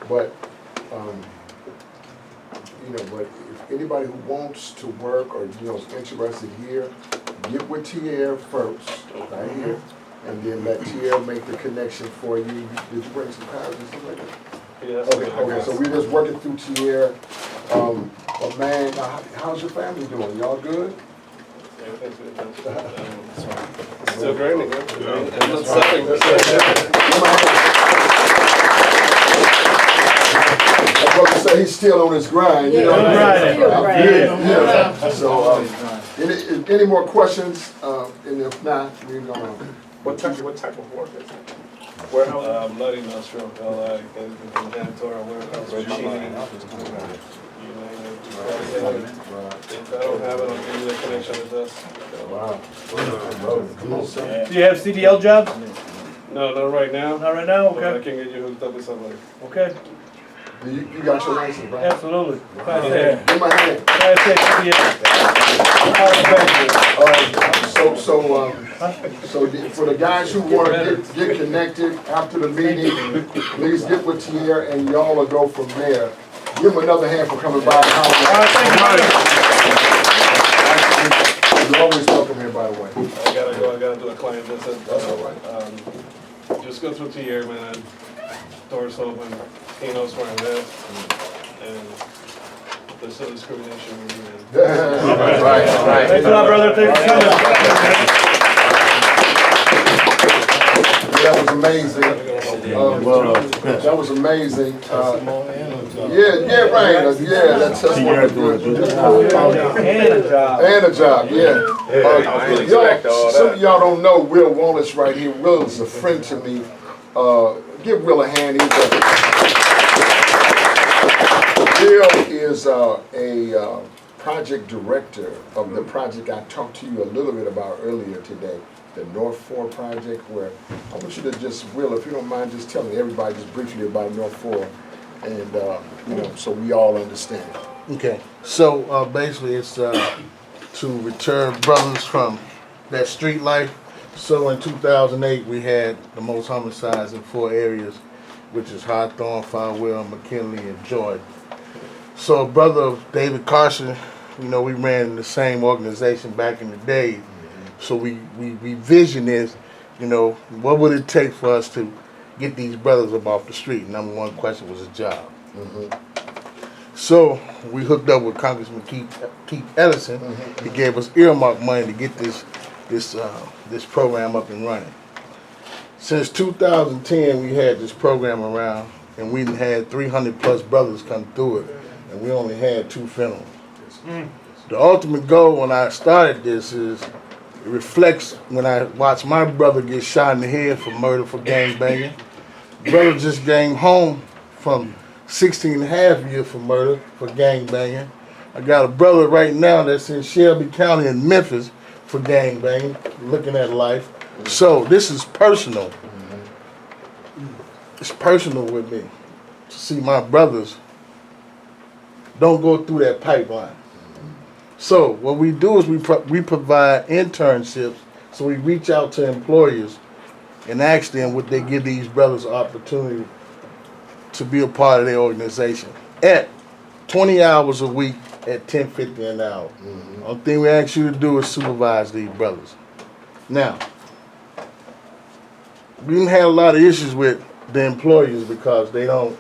But but if anybody who wants to work or is interested here, get with TR first, right here, and then let TR make the connection for you. Did you bring some cards and stuff like that? Yes. Okay. So we're just working through TR. But man, how's your family doing? Y'all good? Everything's good. Still grinding, man. I'm not stopping. My brother say he's still on his grind. You know what I mean? Yeah. So, any more questions? And if not, we're gonna. What type of work is it? Warehouse? Light industrial, like janitorial warehouse, machining. If I don't have it, I'll give you the connection it does. Wow. Do you have CDL jobs? No, not right now. Not right now? But I Okay. can get you hooked up with somebody. Okay. You got your license, right? Absolutely. Class A. Give my hand. Class A CDL. So for the guys who want to get connected after the meeting, please get with TR and y'all will go from there. Give him another hand for coming by. You're always welcome here, by the way. I gotta go. gotta do a client visit. That's all right. Just go through to here, man. Doors open, he knows where I live, and there's no discrimination with me, man. Right. Thanks a lot, brother. Thanks for coming. That was amazing. That was amazing. Yeah, right. Yeah, that's what and a job, yeah. Some of y'all don't know Will Wallace right here. Will is a friend to me. Give Will a hand. Will is a project director of the project I talked to you a little bit about earlier today, the North 4 project, where I want you to just, Will, if you don't mind, just telling everybody just briefly about North 4, and you know, so we all understand. Okay, so basically it's to return brothers from that street life. So in 2008 we had the most homicides in 4 areas, which is Hawthorne, Farwell, McKinley, and Jordan. So brother David Carson, you know, we ran in the same organization back in the day. So we vision is, you know, what would it take for us to get these brothers up off the street? Number one question was a job. So we hooked up with Congressman Keith Ellison. He gave us earmark money to get this program up and running. Since 2010, we had this program around, and we had 300 plus brothers come through it, and we only had 2 funerals. The ultimate goal when I started this is, it reflects when I watched my brother get shot in the head for murder for gangbanging. Brother just came home from 16 and a half years for murder for gangbanging. I got a brother right now that's in Shelby County in Memphis for gangbanging, looking at life. So this is personal. It's personal with me to see my brothers don't go through that pipeline. So what we do is we provide internships. So we reach out to employers and ask them would they give these brothers opportunity to be a part of their organization at 20 hours a week at $10.50 an hour. Only thing we ask you to do is supervise these brothers. Now, we didn't have a lot of issues with the employers because they don't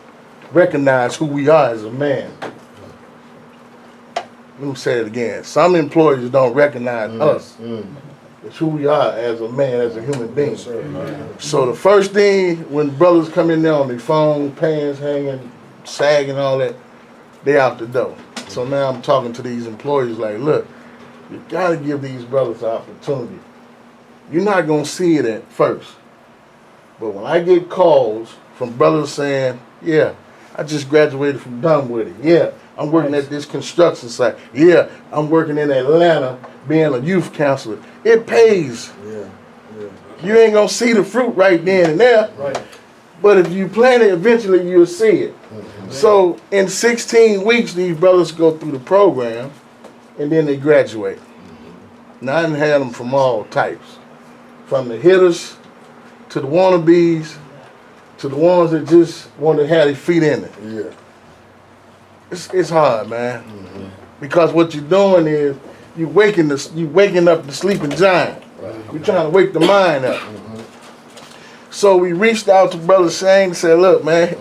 recognize who we are as a man. Let me say it again. Some employers don't recognize us. It's who we are as a man, as a human being. So the first thing when brothers come in there on their phone, pants hanging, sagging, all that, they out the door. So now I'm talking to these employees like, look, you gotta give these brothers an opportunity. You're not gonna see it at first. But when I get calls from brothers saying, yeah, I just graduated from Dunwoody. Yeah, I'm working at this construction site. Yeah, I'm working in Atlanta being a youth counselor. It pays. You ain't gonna see the fruit right then and there. But if you plant it, eventually you'll see it. So in 16 weeks, these brothers go through the program and then they graduate. Now I done had them from all types. From the hitters to the wannabes to the ones that just want to have their feet in it. It's hard, man. Because what you're doing is you waking up the sleeping giant. You're trying to wake the mind up. So we reached out to Brother Shane and said, look, man,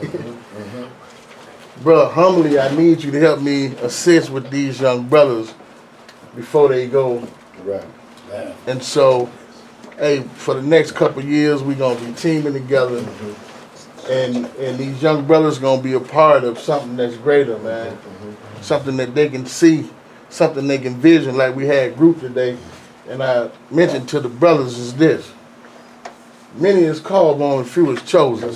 bro, humbly I need you to help me assist with these young brothers before they go. And so, hey, for the next couple of years, we're gonna be teaming together. And these young brothers gonna be a part of something that's greater, man. Something that they can see, something they can vision. Like we had group today, and I mentioned to the brothers is this: many is called on, and few is chosen.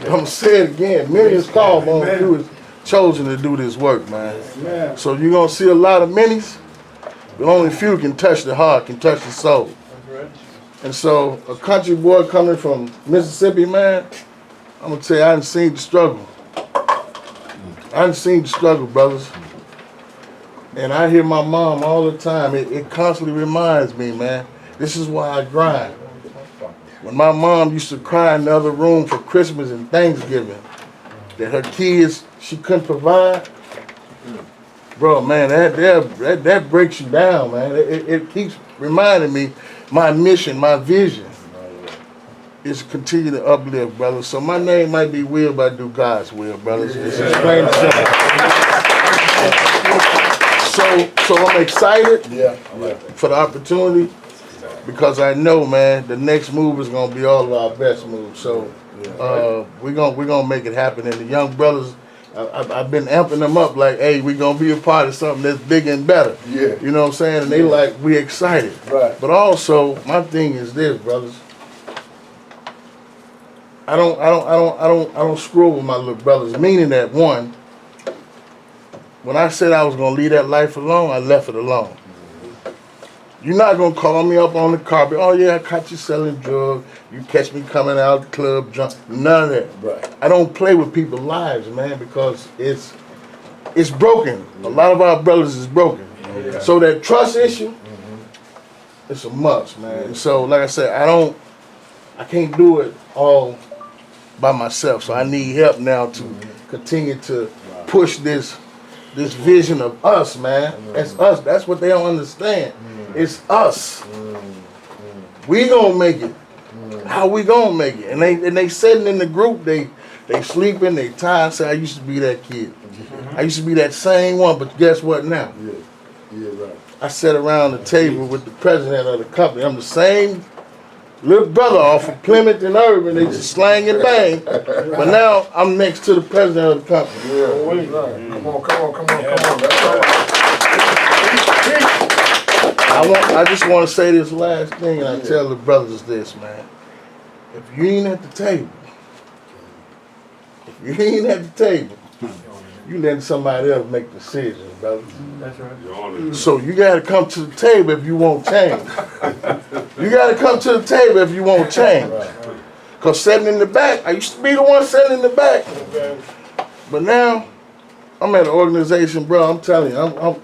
I'm gonna say it again: many is called on, and few is chosen to do this work, man. So you're gonna see a lot of minis, but only few can touch the heart, can touch the soul. And so a country boy coming from Mississippi, man, I'm gonna tell you, I done seen the struggle. I done seen the struggle, brothers. And I hear my mom all the time. It constantly reminds me, man, this is why I grind. When my mom used to cry in the other room for Christmas and Thanksgiving, that her kids, she couldn't provide, Bro, man, that breaks you down, man. It keeps reminding me my mission, my vision is to continue to uplift, brother. So my name might be Will, but I do God's will, brothers. It's just plain and simple. So I'm excited for the opportunity because I know, man, the next move is gonna be all of our best moves. So we're gonna make it happen. And the young brothers, I've been amping them up like, hey, we're gonna be a part of something that's bigger and better. Yeah. You know what I'm saying? And they like, we excited. Right. But also, my thing is this, brothers. I don't screw with my little brothers. Meaning that one, when I said I was gonna leave that life alone, I left it alone. You're not gonna call me up on the carpet. Oh yeah, I caught you selling drugs. You catch me coming out of the club drunk. None of that. Right. I don't play with people's lives, man, because it's broken. A lot of our brothers is broken. Okay. So that trust issue, it's a must, man. And so, like I said, I can't do it all by myself. So I need help now to continue to push this vision of us, man. That's us. That's what they don't understand. It's us. We gonna make it. How we gonna make it? And they sitting in the group, they sleeping, they tired, say, I used to be that kid. I used to be that same one, but guess what now? Yeah, right. I sat around the table with the president of the company. I'm the same little brother off of Plymouth and Urban, they just slang and bang. But now I'm next to the president of the company. Yeah, right. Come on. That's all right. I just want to say this last thing, and I tell the brothers this, man. If you ain't at the table, you letting somebody else make decisions, brother. That's right. So you got to come to the table if you want change. You got to come to the table if you want change. Because sitting in the back, I used to be the one sitting in the back. But now, I'm at an organization, bro, I'm telling you,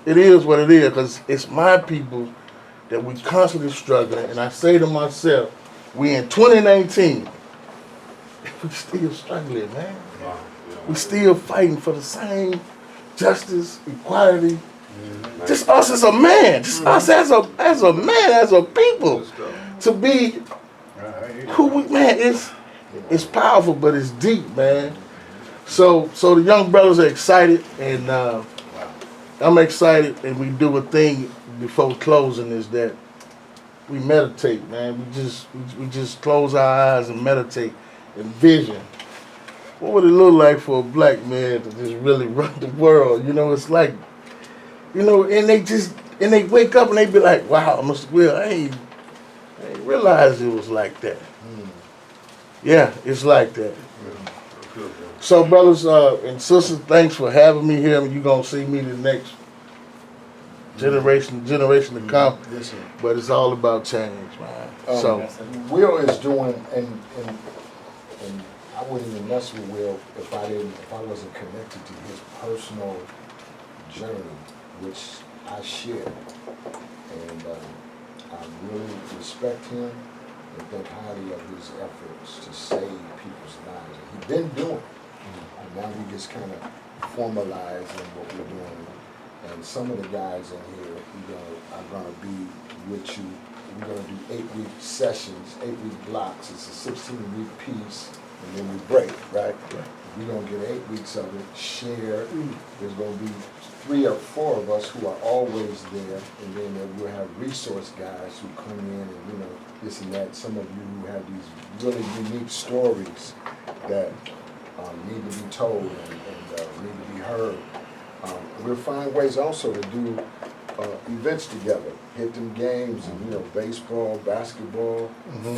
it is what it is, because it's my people that we constantly struggling. And I say to myself, we in 2019, we still struggling, man. We still fighting for the same justice, equality. Just us as a man, just us as a man, as a people, to be who we, man, it's powerful, but it's deep, man. So the young brothers are excited, and I'm excited, and we do a thing before closing is that we meditate, man. We just close our eyes and meditate and vision. What would it look like for a black man to just really run the world? You know, it's like, you know, and they wake up and they be like, wow, Mr. Will, I ain't realize it was like that. Yeah, it's like that. So, brothers and sisters, thanks for having me here. You're going to see me the next generation to come. But it's all about change, man. So Will is doing, and I wouldn't even mess with Will if I wasn't connected to his personal journey, which I share. And I really respect him and think highly of his efforts to save people's lives. And he's been doing it. And now we just kind of formalizing what we're doing. And some of the guys in here, are going to be with you. We're going to do 8-week sessions, 8-week blocks. It's a 16-week piece, and then we break, right? We're going to get 8 weeks of it, share. There's going to be 3 or 4 of us who are always there, and then we'll have resource guys who come in and, you know, this and that. Some of you who have these really unique stories that need to be told and need to be heard. We'll find ways also to do events together, hit them games, and, you know, baseball, basketball,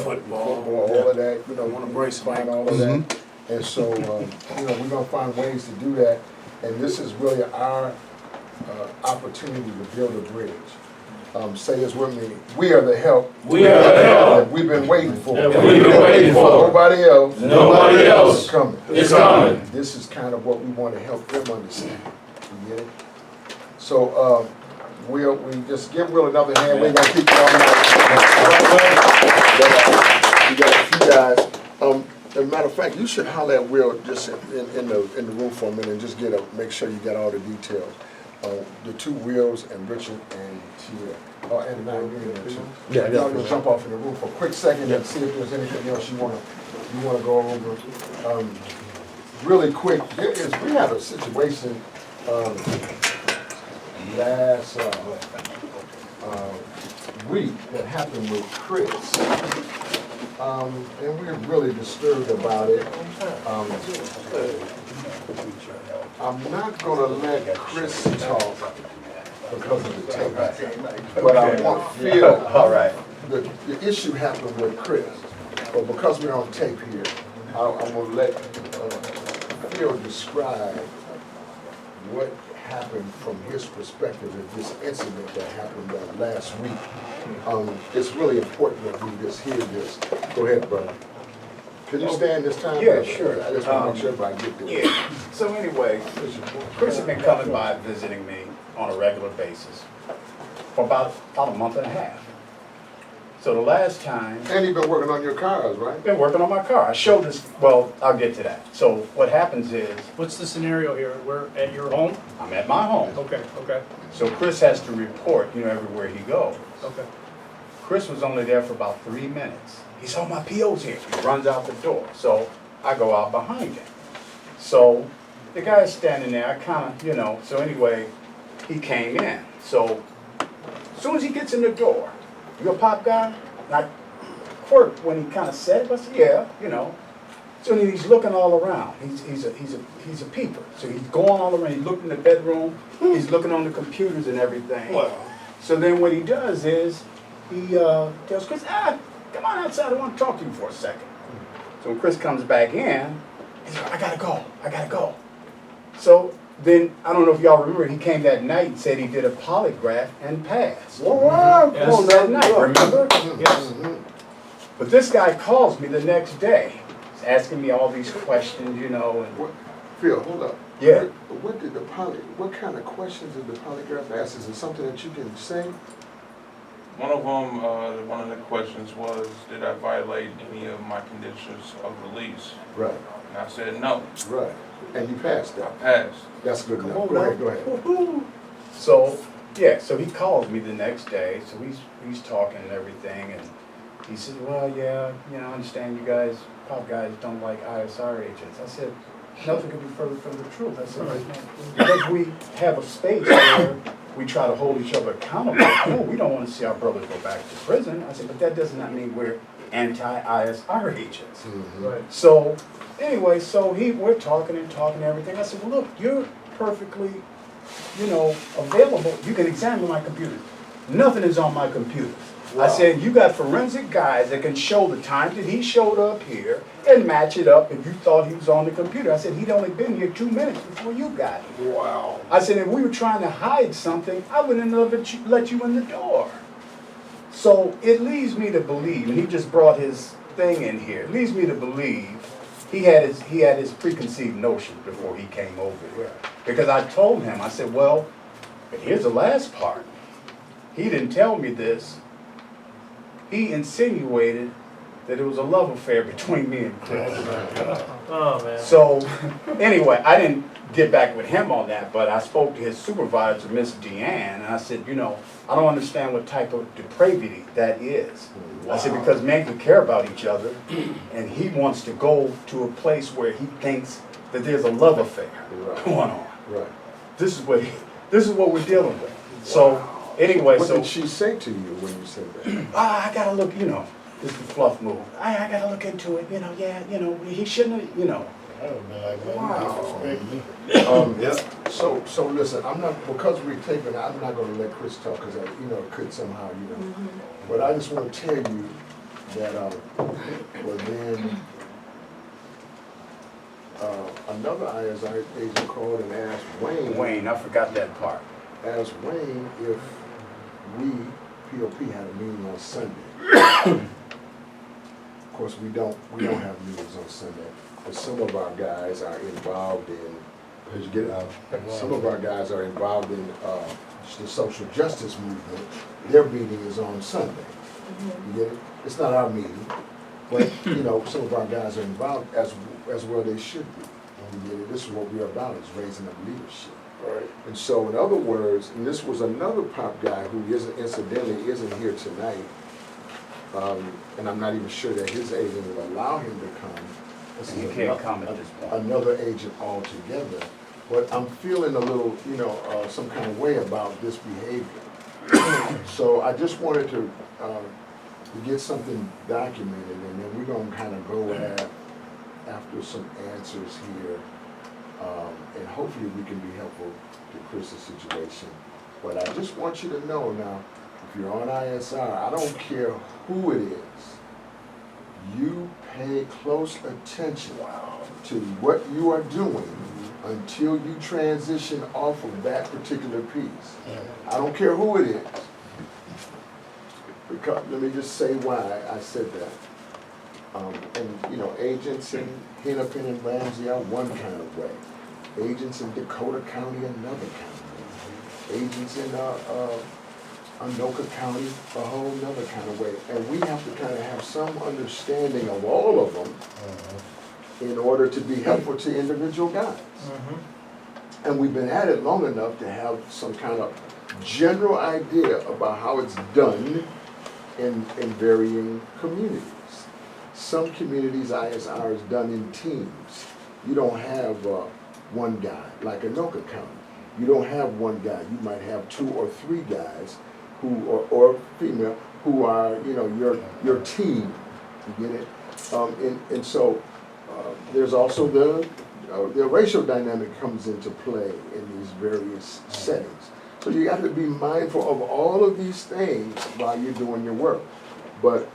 football, all of that. You know, want to brace find all of that. And so, you know, we're gonna find ways to do that. And this is really our opportunity to build a bridge. Say this with me. We are the help. We are the help that we've been waiting for. that we've been waiting for. Nobody else. Nobody else is coming. is coming. This is kind of what we want to help them understand. You get it? So, we just give Will another hand. We're gonna keep going. We got a few guys. As a matter of fact, you should holler at Will just in the room for a minute and just make sure you got all the details. The two Wills and Richard and Tia. Oh, and now you're in there too. Yeah, Y'all just jump off in the room for a quick second and see if there's anything else you wanna go over. Really quick, we had a situation last week that happened with Chris. And we're really disturbed about it. I'm not gonna let Chris talk because of the tape. But I want Phil. All right. The issue happened with Chris, but because we're on tape here, I'm gonna let Phil describe what happened from his perspective of this incident that happened last week. It's really important that we just hear this. Go ahead, brother. Can you stand this time? Yeah, brother? sure. I just want to make sure everybody get this. Yeah, so anyway, Chris has been coming by visiting me on a regular basis for about a month and a half. So the last time... And you've been working on your cars, right? Been working on my car. I showed this, well, I'll get to that. So what happens is... What's the scenario here? We're at your home? I'm at my home. Okay, okay, So Chris has to report, everywhere he goes. okay. Chris was only there for about 3 minutes. He saw my PO's here. He runs out the door. So I go out behind him. So the guy's standing there. I kind of, so anyway, he came in. So as soon as he gets in the door, you a pop guy? Not Quirk when he kind of said it, but I said, yeah, So he's looking all around. He's a peeper. So he's going all around. He's looking in the bedroom. He's looking on the computers and everything. So then what he does is he tells Chris, come on outside. I want to talk to you for a second. So when Chris comes back in, he's like, I gotta go. So then, I don't know if y'all remember, he came that night and said he did a polygraph and passed. Wow, Yes. That night, remember? Yes. But this guy calls me the next day. He's asking me all these questions, and... Phil, hold up. Yeah. What kind of questions did the polygraph ask? Is it something that you can say? One of them, one of the questions was, did I violate any of my conditions of release? Right. And I said no. Right. And you passed that? I passed. That's good enough. Go ahead. So, yeah, so he calls me the next day, so he's talking and everything, and he said, well, yeah, I understand you guys, pop guys don't like ISR agents. I said, nothing could be further from the truth. I said, because we have a space where we try to hold each other accountable. No, we don't want to see our brothers go back to prison. I said, but that does not mean we're anti-ISR agents. Right. So, anyway, we're talking and everything. I said, well, look, you're perfectly, available. You can examine my computer. Nothing is on my computer. Wow. I said, you got forensic guys that can show the time that he showed up here and match it up if you thought he was on the computer. I said, he'd only been here 2 minutes before you got here. Wow. I said, if we were trying to hide something, I wouldn't have let you in the door. So it leads me to believe, and he just brought his thing in here, it leads me to believe he had his preconceived notion before he came over here. Because I told him, I said, well, but here's the last part. He didn't tell me this. He insinuated that it was a love affair between me and Chris. Oh, man. So, anyway, I didn't get back with him on that, but I spoke to his supervisor, Miss Deanne, and I said, I don't understand what type of depravity that is. Wow. I said, because men can care about each other, and he wants to go to a place where he thinks that there's a love affair going on. Right. This is what we're dealing with. So, anyway, what did she say to you when you said that? I gotta look, this is the fluff move. I gotta look into it, he shouldn't have, Wow. So listen, I'm not, because we're taping, I'm not gonna let Chris talk, because it could somehow, But I just want to tell you that, then, another ISI agent called and asked Wayne. I forgot that part. Asked Wayne if we, POP, had a meeting on Sunday. Of course, we don't have meetings on Sunday, but some of our guys are involved in. Some of our guys are involved in the social justice movement. Their meeting is on Sunday. You get it? It's not our meeting. But, you know, some of our guys are involved as well they should be. And this is what we're about, is raising up leadership. Right. And so, in other words, and this was another pop guy who incidentally isn't here tonight, and I'm not even sure that his agent will allow him to come. This is He can't come at this point. another agent altogether. But I'm feeling a little, you know, some kind of way about this behavior. So I just wanted to get something documented, and then we're gonna kind of go after some answers here. And hopefully we can be helpful to Chris's situation. But I just want you to know now, if you're on ISR, I don't care who it is, you pay close attention to what you are doing until you transition off of that particular piece. I don't care who it is. Because, let me just say why I said that. And, you know, agents in Hennepin and Ramsey are one kind of way. Agents in Dakota County, another kind of way. Agents in Anoka County, a whole nother kind of way. And we have to kind of have some understanding of all of them in order to be helpful to individual guys. And we've been at it long enough to have some kind of general idea about how it's done in varying communities. Some communities, ISR is done in teams. You don't have one guy, like Anoka County. You don't have one guy. You might have 2 or 3 guys who, or female, who are, you know, your team. You get it? And so there's also the racial dynamic comes into play in these various settings. So you have to be mindful of all of these things while you're doing your work. But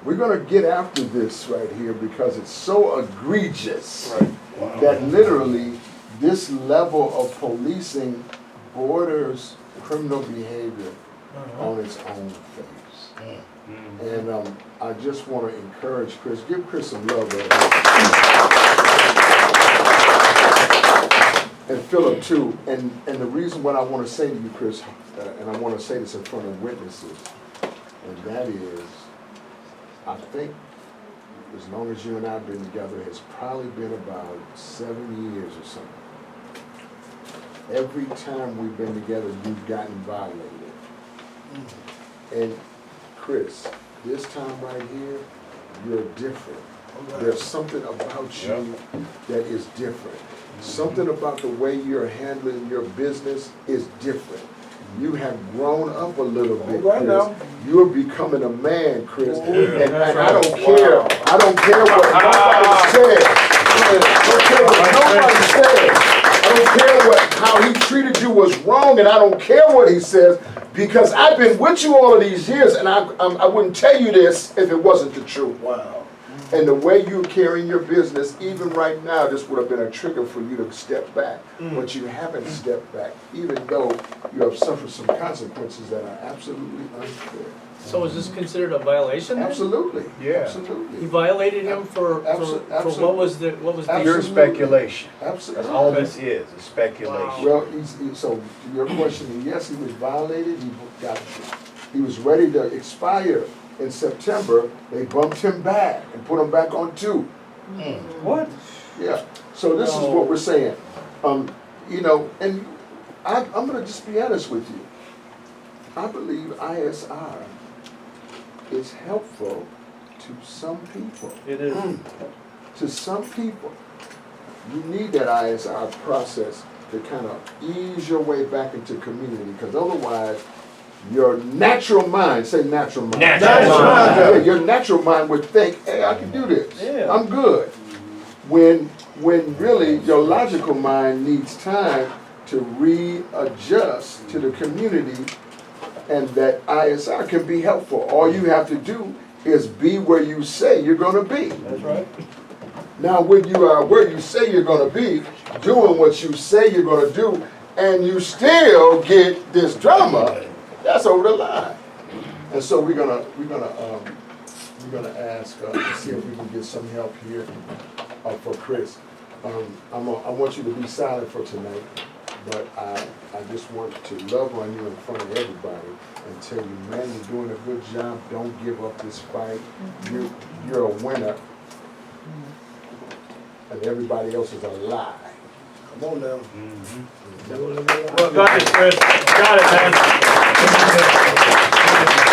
we're going to get after this right here because it's so egregious that literally this level of policing borders criminal behavior on its own face. And I just want to encourage Chris, give Chris some love. And Philip too, and the reason what I want to say to you, Chris, and I want to say this in front of witnesses, and that is, I think as long as you and I have been together, it's probably been about 7 years or something. Every time we've been together, you've gotten violated. And Chris, this time right here, you're different. There's something about you that is different. Something about the way you're handling your business is different. You have grown up a little bit, Chris. You're becoming a man, Chris. And I don't care. I don't care what nobody says. I don't care what nobody says. I don't care how he treated you was wrong, and I don't care what he says, because I've been with you all of these years, and I wouldn't tell you this if it wasn't the truth. Wow. And the way you're carrying your business, even right now, this would have been a trigger for you to step back. But you haven't stepped back, even though you have suffered some consequences that are absolutely unfair. So is this considered a violation? Absolutely. Yeah. Absolutely. He violated him for what was the Pure speculation. Absolutely. That's all this is speculation. Well, so your question, yes, he was violated. He was ready to expire. In September, they bumped him back and put him back on 2. What? Yeah. So this is what we're saying. You know, and I'm going to just be honest with you. I believe ISR is helpful to some people. It is. To some people. You need that ISR process to kind of ease your way back into community, because otherwise, your natural mind, say natural mind. Natural mind. Yeah, your natural mind would think, hey, I can do this. Yeah. I'm good. When really your logical mind needs time to readjust to the community, and that ISR can be helpful. All you have to do is be where you say you're going to be. That's right. Now, when you are where you say you're going to be, doing what you say you're going to do, and you still get this drama, that's over the line. And so we're gonna ask to see if we can get some help here for Chris. I want you to be silent for tonight. but I just want to love on you in front of everybody and tell you, man, you're doing a good job. Don't give up this fight. You're a winner, and everybody else is a lie. Come on now. Well, got it, Chris. Got it, man.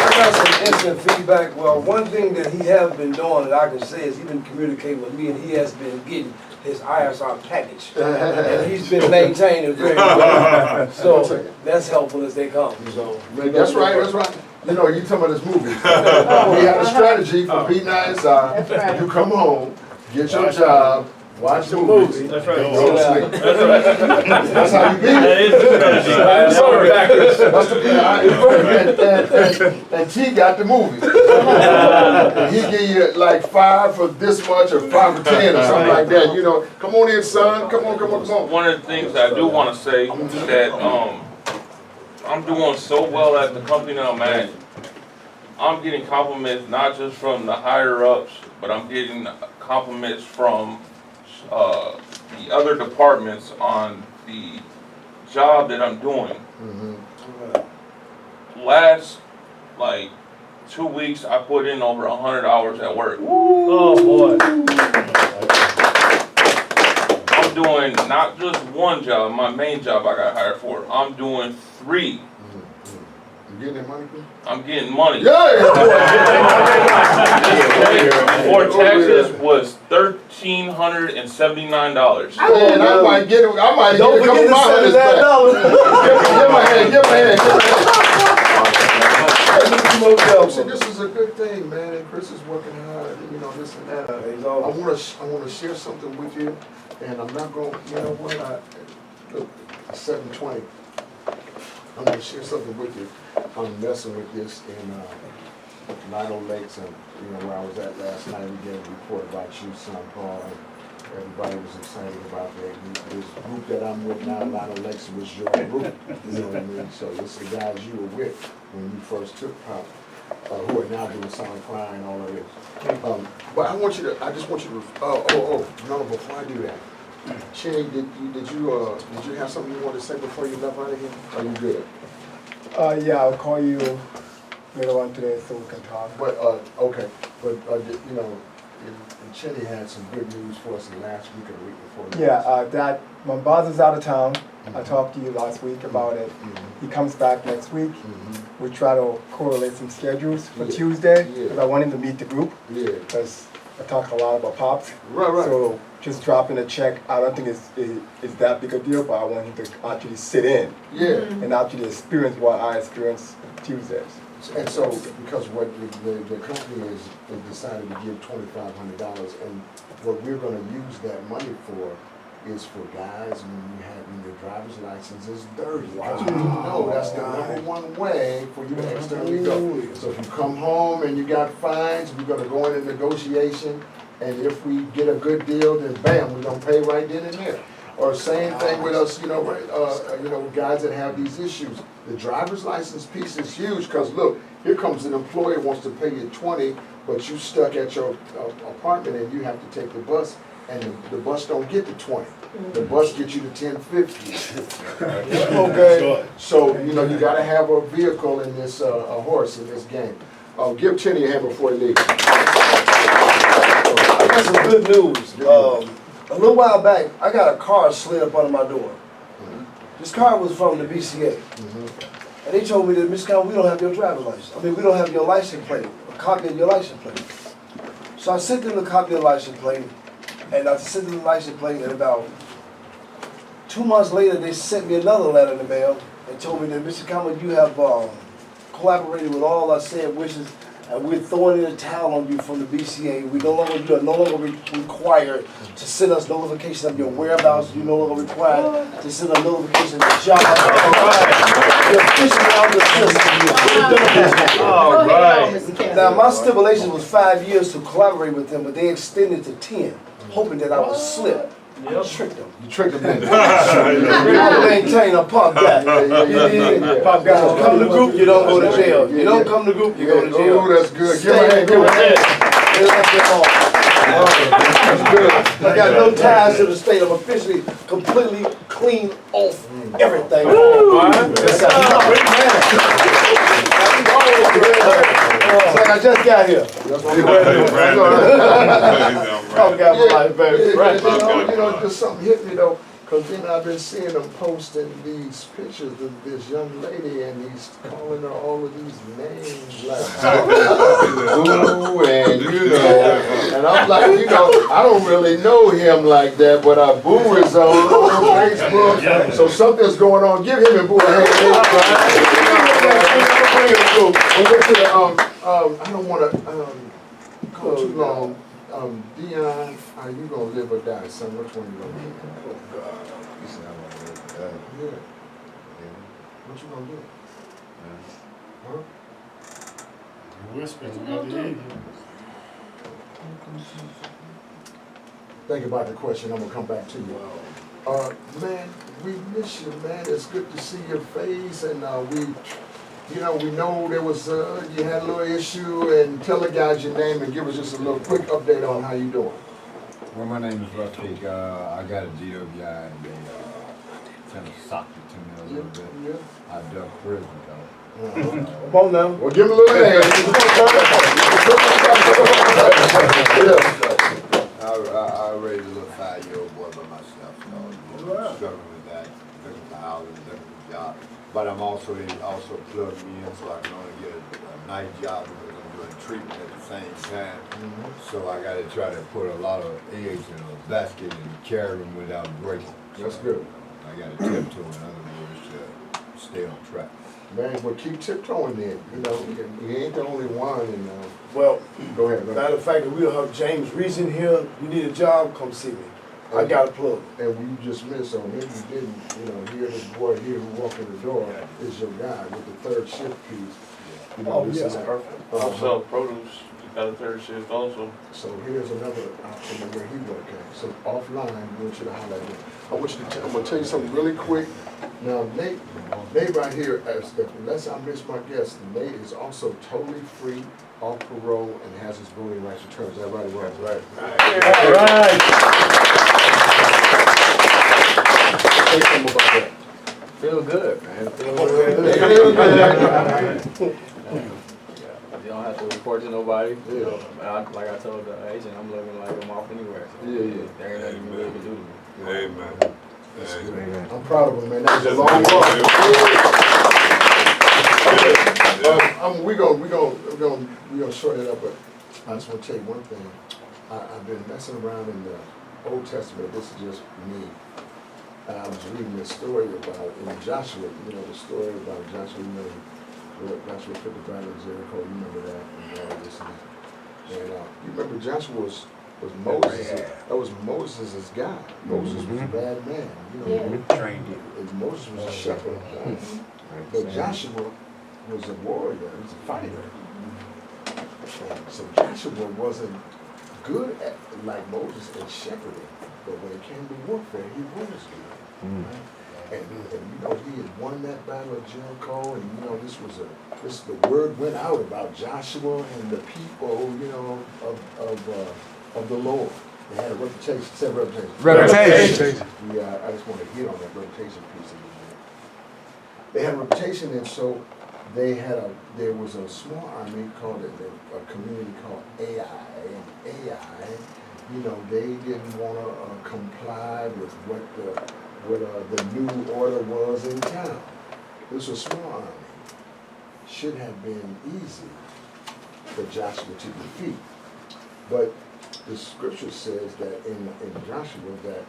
I got some instant feedback. Well, one thing that he has been doing that I can say is he's been communicating with me, and he has been getting his ISR package. And he's been maintaining very well. So that's helpful as they come. So Man, that's right, that's right. You know, you talking about this movie. We had a strategy for P9SR. right. You come home, get your job, watch the movies, That's right. and go to sleep. That's right. That's how you beat That it. is the strategy. That's the and T got the movie. And he give you like 5 for this much or 5 for 10 or something like that. You know, come on in, son. Come on, come on, come on. One of the things I do want to say that I'm doing so well at the company that I'm at. I'm getting compliments not just from the higher ups, but I'm getting compliments from the other departments on the job that I'm doing. Last like 2 weeks, I put in over 100 hours at work. Oh boy. I'm doing not just one job, my main job I got hired for. I'm doing 3. You getting that money, Chris? I'm getting money. Yeah! Before taxes was $1,379. Man, I might get it. I might don't get a couple forget to miles send this that back. dollar. Give my hand, give my hand, give my hand. See, this is a good thing, man, and Chris is working hard, you know, this and that. I wanna share something with you, and I'm not gonna, you know what, look, 7:20. I'm gonna share something with you. I'm messing with this in Lido Lakes, and you know where I was at last night. We gave a report about you, son Paul, and everybody was excited about that. This group that I'm with now, Lido Lakes, was your group. You know what I mean? So it's the guys you were with when you first took Pop, who are now doing Sound Cry and all of this. But I just want you to. No, before I do that. Chenny, did you have something you wanted to say before you left out of here? Are you good? Yeah, I'll call you later on today so we can talk. But, okay, but, you know, Chenny had some good news for us last week or the week before. Yeah, that my boss is out of town. I talked to you last week about it. He comes back next week. We try to correlate some schedules for Tuesday, because I want him to meet the group. Because I talk a lot about Pops. Right. So just dropping a check, I don't think it's that big a deal, but I want him to actually sit in. And actually experience what I experienced Tuesdays. And so, because what the company has decided to give $2,500, and what we're gonna use that money for is for guys when your driver's license is dirty. Because we know that's the #1 way for you to externally go. So if you come home and you got fines, we're gonna go into negotiation, and if we get a good deal, then bam, we're gonna pay right then and there. Or same thing with us, guys that have these issues. The driver's license piece is huge, because look, here comes an employer wants to pay you 20, but you stuck at your apartment and you have to take the bus, and the bus don't get to 20. The bus gets you to 10.50. Okay, so you gotta have a vehicle in this, a horse in this game. Give Chenny a hand before he leaves. I got some good news. A little while back, I got a car slid up under my door. This car was from the BCA. And they told me that, Mr. Cowan, we don't have your driver's license. I mean, we don't have your license plate, a copy of your license plate. So I sent them the copy of the license plate, and I sent them the license plate, and about 2 months later, they sent me another letter in the mail and told me that, Mr. Cowan, you have collaborated with all our said wishes, and we're throwing in a towel on you from the BCA. You are no longer required to send us notification of your whereabouts. You're no longer required to send a notification of the job. You're officially out of the system. Now, my stipulation was 5 years to collaborate with them, but they extended to 10, hoping that I would slip. I tricked them. You tricked them. Maintain a pop guy. Pop guy. Come to group, you don't go to jail. You don't come to group, you go to jail. Oh, that's good. Give a hand. Give a hand. That's good. I got no ties to the state. I'm officially completely clean off everything. Yes, sir. It's like I just got here. Oh, God, my life, baby. You know, just something hit me though, because then I've been seeing them posting these pictures of this young lady and he's calling her all of these names like boo and you know, and I'm like, you know, I don't really know him like that, but boo is on Facebook, so something's going on. Give him and boo a hand. I don't want to go too long. Dion, are you gonna live or die, son? Which one you gonna do? Oh God, he said I'm gonna live or die. Yeah. What you gonna do? Huh? Whispering about the evening. Think about the question. I'm gonna come back to you. Man, we miss you, man. It's good to see your face, and we know there was you had a little issue, and tell the guys your name and give us just a little quick update on how you doing. Well, my name is Rustic. I got a DWI and they kind of socked it to me a little bit. Yeah. I ducked prison though. Come on now. Well, give him a little hand. I raised a little 5-year-old boy by myself, so struggling with that, looking for housing, looking for jobs. But I'm also plugged me in so I can only get a night job because I'm doing treatment at the same time. So I got to try to put a lot of eggs in a basket and carry them without breaking. That's good. I got to tiptoe, in other words, to stay on track. Man, well, keep tiptoeing then. You know, you ain't the only one. And Well, go ahead. matter of fact, if we'll have James Reese in here, you need a job, come see me. I got a plug. And we just missed on him. You didn't, here this boy here who walked in the door is your guy with the third shift piece. You know, this is perfect. Also, produce, you got a third shift also. So here's another option where he work at. So offline, I want you to highlight it. I'm gonna tell you something really quick. Now, Nate right here, unless I miss my guess, Nate is also totally free, off parole, and has his voting rights returned. Is that right or wrong? Right. Say something about that. Feel good, man. Feel good. You don't have to report to nobody. You know, like I told the agent, I'm looking like I'm off anywhere. So there ain't nothing you really can do to me. Amen. That's good. I'm proud of him, man. That was a long walk. We're gonna short it up, but I just want to tell you one thing. I've been messing around in the Old Testament. This is just me. I was reading this story about in Joshua. You know the story about Joshua. You know Joshua put the battle of Jericho. You remember that? And you remember Joshua was Moses. That was Moses' guy. Moses was a bad man. You know, trained him. Moses was a shepherd. But Joshua was a warrior. He was a fighter. So Joshua wasn't good at like Moses at shepherding. But when it came to warfare, he was good. Right? And you know, he had won that battle of Jericho, and you know, the word went out about Joshua and the people, you know, of the Lord. They had a reputation. Say reputation. Yeah, I just want to hit on that reputation piece a little bit. They had a reputation, and so there was a small army called a community called AI, and AI, you know, they didn't want to comply with what the new order was in town. This was a small army. Should have been easy for Joshua to defeat, but the scripture says that in Joshua that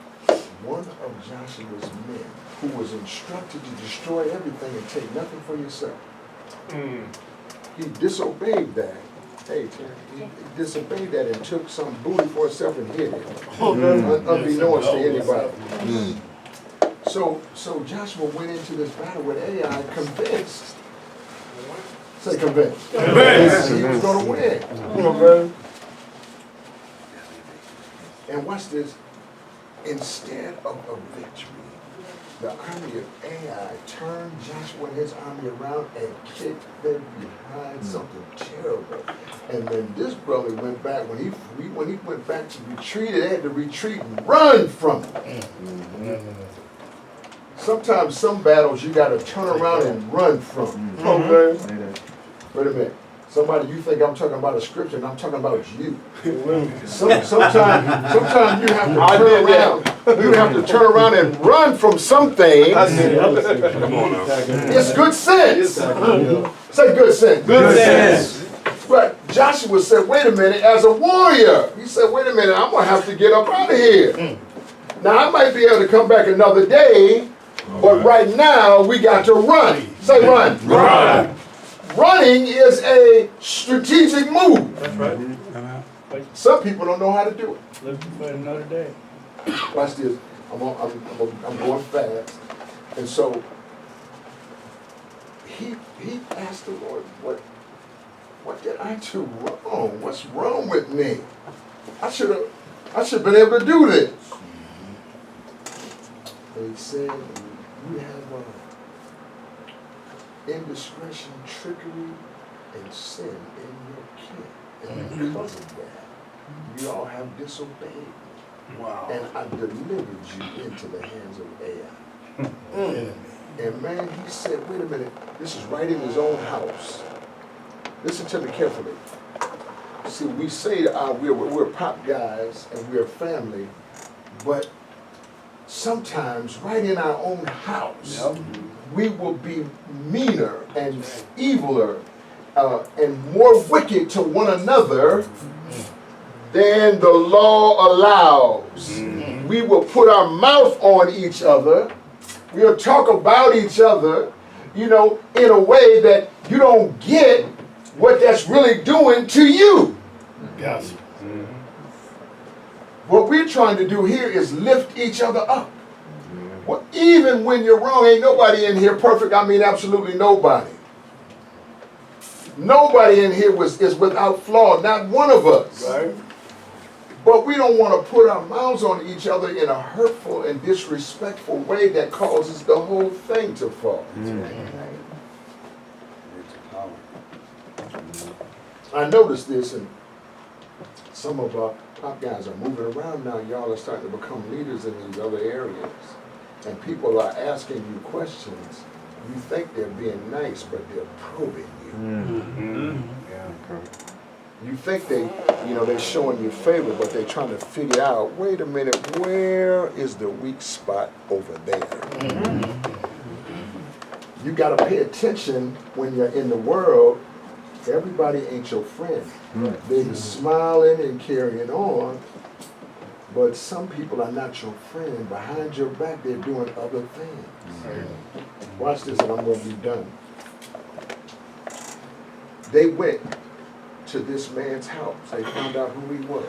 one of Joshua's men who was instructed to destroy everything and take nothing for yourself, he disobeyed that. He disobeyed that and took some booty for himself and hid it, unbeknownst to anybody. So Joshua went into this battle with Ai convinced. Say convinced. Convinced. He was going to win. And watch this. instead of a victory, the army of Ai turned Joshua and his army around and kicked them behind something terrible. And then this brother went back, when he went back to retreat, they had to retreat and run from it. Sometimes some battles you gotta turn around and run from. Okay? Wait a minute. Somebody, you think I'm talking about a scripture, and I'm talking about you. Sometimes you have to turn around. You have to turn around and run from some things. Come on now. It's good sense. Say good sense. Good sense. But Joshua said, wait a minute, as a warrior, he said, wait a minute, I'm gonna have to get up out of here. Now I might be able to come back another day, but right now we got to run. Say run. Run. Running is a strategic move. That's right. Some people don't know how to do it. Looking for another day. Watch this. I'm going fast. And so he asked the Lord, what did I do wrong? What's wrong with me? I should have been able to do this. And he said, you have indiscretion, trickery, and sin in your kin. And because of that, you all have disobeyed me. Wow. And I delivered you into the hands of Ai. And man, he said, wait a minute, this is right in his own house. Listen to me carefully. See, we say we're pop guys and we're family, but sometimes right in our own house, we will be meaner and eviler and more wicked to one another than the law allows. We will put our mouth on each other. We'll talk about each other, in a way that you don't get what that's really doing to you. Gotcha. What we're trying to do here is lift each other up. Well, even when you're wrong, ain't nobody in here perfect. I mean, absolutely nobody. Nobody in here is without flaw, not one of us. Right. But we don't want to put our mouths on each other in a hurtful and disrespectful way that causes the whole thing to fall. I noticed this, and some of our pop guys are moving around now. Y'all are starting to become leaders in these other areas. And people are asking you questions. You think they're being nice, but they're probing you. You think they're showing you favor, but they're trying to figure out, wait a minute, where is the weak spot over there? You got to pay attention when you're in the world. Everybody ain't your friend. They're just smiling and carrying on, but some people are not your friend. Behind your back, they're doing other things. Watch this, and I'm going to be done. They went to this man's house. They found out who he was.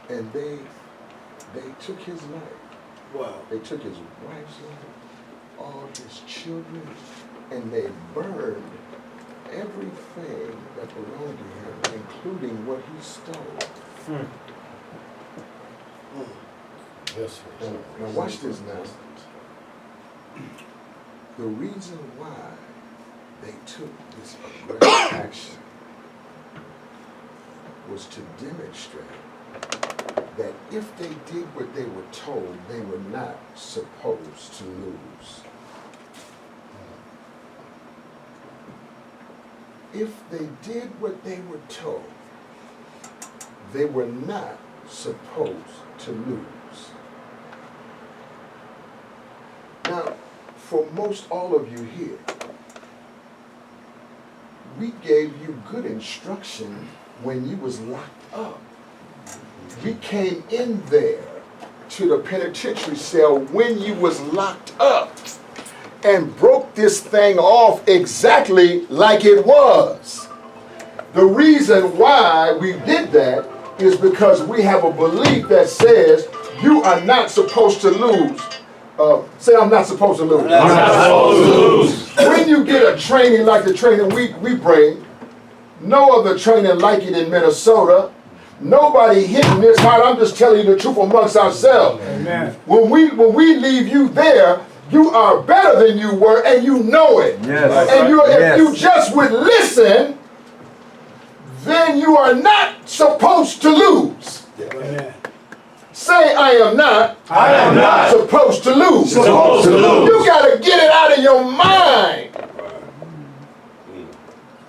And they took his life. Wow. They took his wife's life, all his children, and they burned everything that belonged to him, including what he stole. Yes, sir. Now watch this now. The reason why they took this aggressive action was to demonstrate that if they did what they were told, they were not supposed to lose. If they did what they were told, they were not supposed to lose. Now, for most all of you here, we gave you good instruction when you was locked up. We came in there to the penitentiary cell when you was locked up and broke this thing off exactly like it was. The reason why we did that is because we have a belief that says you are not supposed to lose. Say, I'm not supposed to lose. I'm not supposed to lose. When you get a training like the training we bring, no other training like it in Minnesota. Nobody hitting this hard. I'm just telling you the truth amongst ourselves. Amen. When we leave you there, you are better than you were, and you know it. Yes. And if you just would listen, then you are not supposed to lose. Amen. Say, I am not supposed to lose. Supposed to lose. You got to get it out of your mind.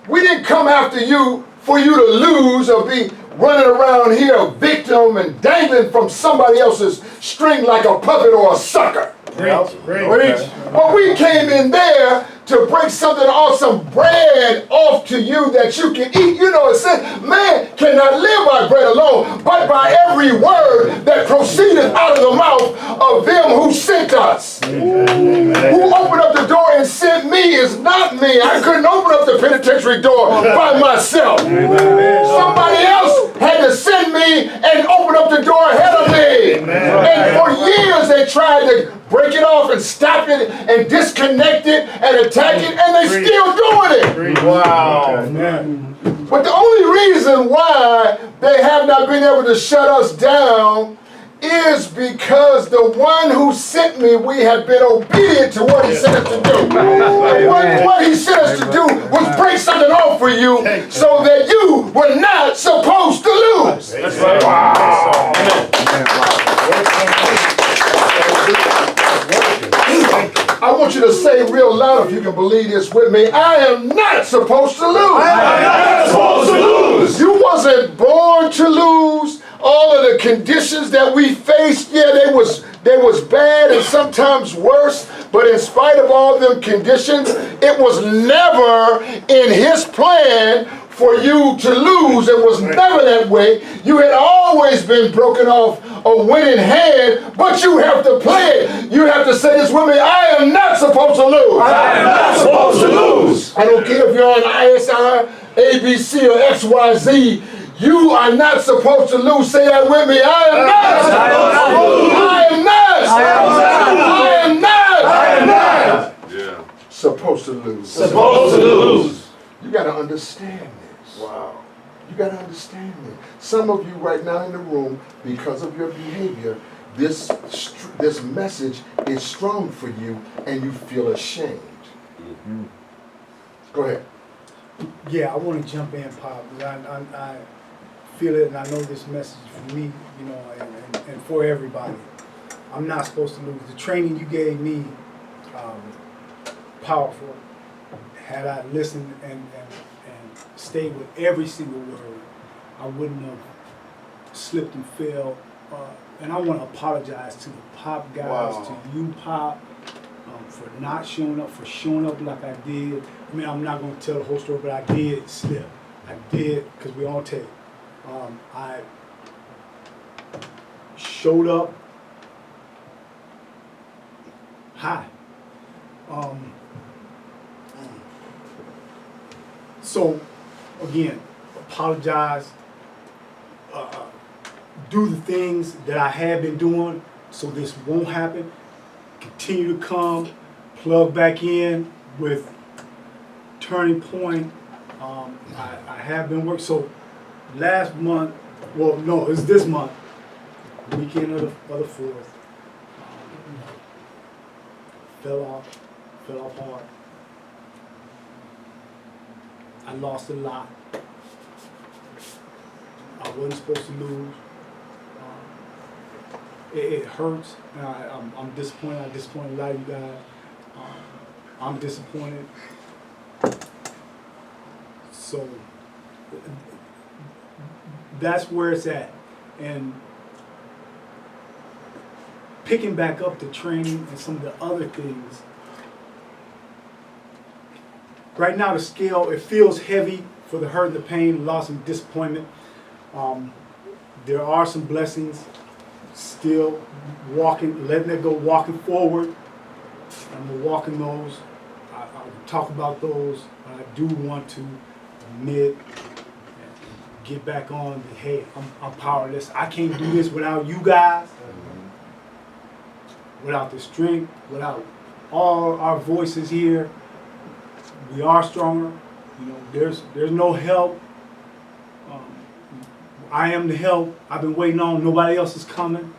We didn't come after you for you to lose or be running around here a victim and dangling from somebody else's string like a puppet or a sucker. Preach. But we came in there to break something off, some bread off to you that you can eat. You know, it says, man cannot live by bread alone, but by every word that proceedeth out of the mouth of them who sent us. Who opened up the door and sent me is not me. I couldn't open up the penitentiary door by myself. Somebody else had to send me and open up the door ahead of me. And for years they tried to break it off and stop it and disconnect it and attack it, and they still doing it. Wow. But the only reason why they have not been able to shut us down is because the one who sent me, we have been obedient to what he sent us to do. And what he sent us to do was break something off for you so that you were not supposed to lose. That's right. I want you to say real loud, if you can believe this with me, I am not supposed to lose. I am not supposed to lose. You wasn't born to lose. All of the conditions that we faced, yeah, they was bad and sometimes worse, but in spite of all them conditions, it was never in his plan for you to lose. It was never that way. You had always been broken off a winning hand, but you have to play it. You have to say this with me, I am not supposed to lose. I am not supposed to lose. I don't care if you're on ISI, ABC, or XYZ, you are not supposed to lose. Say that with me, I am not supposed to lose. I am not. I am not. I am not. Yeah. Supposed to lose. Supposed to lose. You got to understand this. Wow. You got to understand this. Some of you right now in the room, because of your behavior, this message is strong for you and you feel ashamed. Go ahead. Yeah, I want to jump in, Pop. I feel it, and I know this message is for me, you know, and for everybody. I'm not supposed to lose. The training you gave me, powerful. Had I listened and stayed with every single word, I wouldn't have slipped and fell. And I want to apologize to the Pop guys, to you, Pop, for not showing up, for showing up like I did. I mean, I'm not going to tell the whole story, but I did slip. I did, because we all take. I showed up high. So, again, apologize. Do the things that I have been doing so this won't happen. Continue to come, plug back in with Turning Point. I have been working. So last month, well, no, it's this month, weekend of the 4th, fell off hard. I lost a lot. I wasn't supposed to lose. It hurts. I'm disappointed. I disappointed a lot of you guys. I'm disappointed. So that's where it's at. And picking back up the training and some of the other things. Right now the scale, it feels heavy for the hurt and the pain, loss and disappointment. There are some blessings. Still walking, letting it go, walking forward. I'm walking those. I'll talk about those. I do want to admit, get back on the, hey, I'm powerless. I can't do this without you guys. Without the strength, without all our voices here. We are stronger. You know, there's no help. I am the help. I've been waiting on. Nobody else is coming.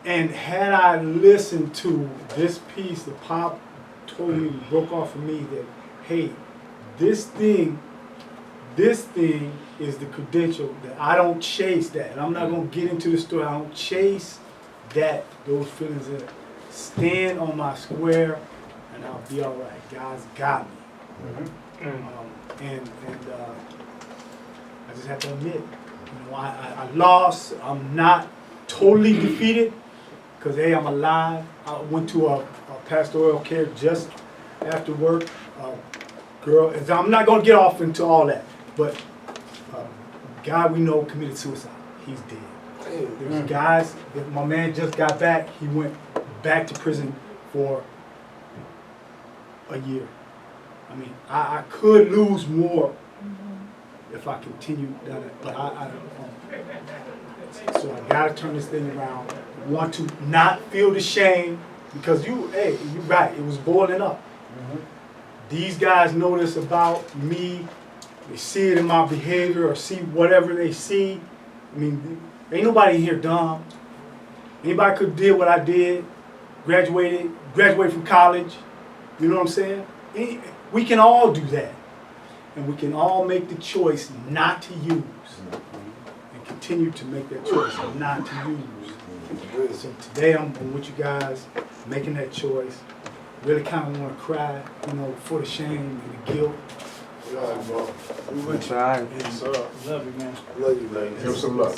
And had I listened to this piece, the Pop told me, broke off of me that, hey, this thing is the credential that I don't chase that. And I'm not gonna get into the story. I don't chase those feelings in it. Stand on my square and I'll be all right. God's got me. I just have to admit, I lost. I'm not totally defeated because hey, I'm alive. I went to a pastoral care just after work. Girl, I'm not gonna get off into all that, but guy we know committed suicide. He's dead. There's guys that my man just got back. He went back to prison for a year. I mean, I could lose more if I continue down it, but I don't. So I gotta turn this thing around. I want to not feel the shame because you're right. It was boiling up. These guys know this about me. They see it in my behavior or see whatever they see. I mean, ain't nobody in here dumb. Anybody could did what I did, graduated from college. You know what I'm saying? We can all do that. And we can all make the choice not to use. And continue to make that choice not to use. So today I'm with you guys, making that choice. Really kind of want to cry, for the shame and the guilt. We with you. Yes, sir. Love you, man. Love you, man. Give some love.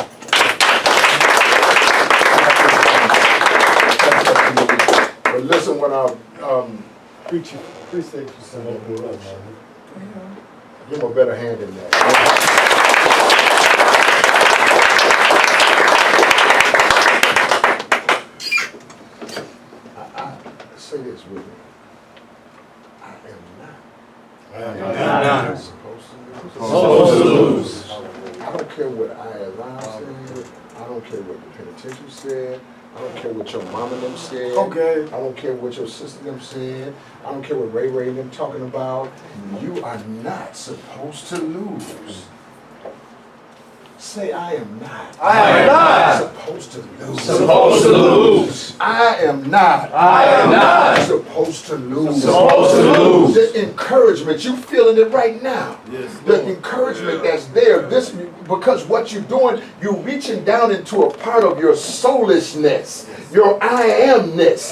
But listen, when I appreciate you saying that. Give him a better hand than that. I say this with me. I am not supposed to lose. I don't care what ISI said. I don't care what the penitentiary said. I don't care what your mom and them said. Okay. I don't care what your sister them said. I don't care what Ray and them talking about. You are not supposed to lose. Say, I am not. I am not supposed to lose. Supposed to lose. I am not. I am not supposed to lose. Supposed to lose. The encouragement, you feeling it right now. Yes, The encouragement that's there. This because what you're doing, you're reaching down into a part of your soulishness, your I amness.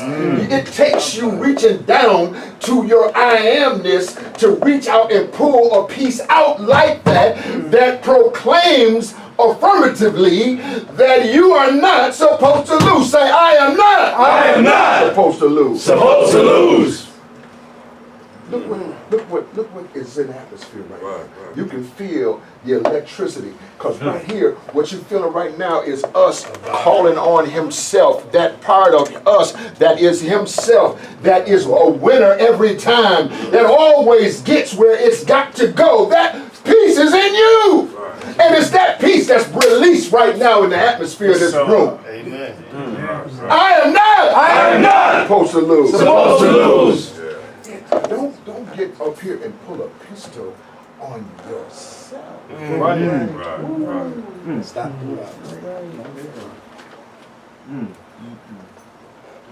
It takes you reaching down to your I amness to reach out and pull a piece out like that proclaims affirmatively that you are not supposed to lose. Say, I am not supposed to lose. Supposed to lose. Look what is in the atmosphere right now. You can feel the electricity. Because right here, what you're feeling right now is us calling on himself. That part of us that is himself, that is a winner every time, that always gets where it's got to go. That peace is in you. And it's that peace that's released right now in the atmosphere of this room. Amen. I am not supposed to lose. Supposed to lose. Don't get up here and pull a pistol on yourself. Right. Stop.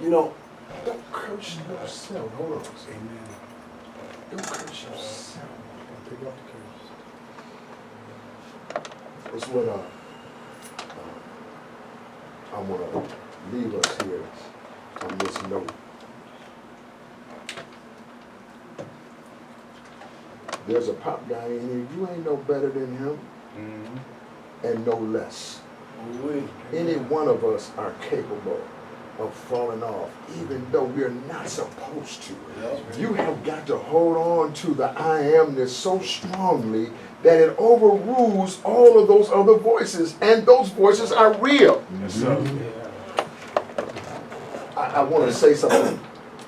Don't curse yourself. Hold on. Amen. Don't curse yourself. Pick up the curse. That's what I want to leave us here on this note. There's a pop guy in here, you ain't no better than him, and no less. Any one of us are capable of falling off, even though we're not supposed to. You have got to hold on to the I amness so strongly that it overrules all of those other voices, and those voices are real. I want to say something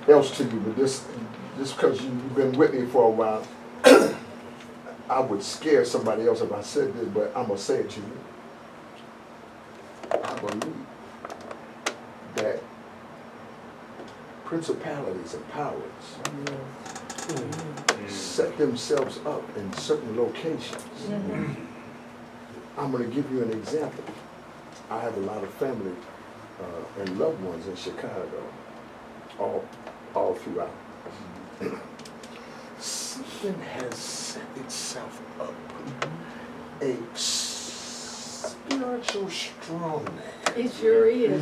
else to you, but just because you've been with me for a while, I would scare somebody else if I said this, but I'm going to say it to you. I believe that principalities and powers set themselves up in certain locations I'm gonna give you an example. I have a lot of family and loved ones in Chicago, all throughout. Something has set itself up. A spiritual strongman. It sure is.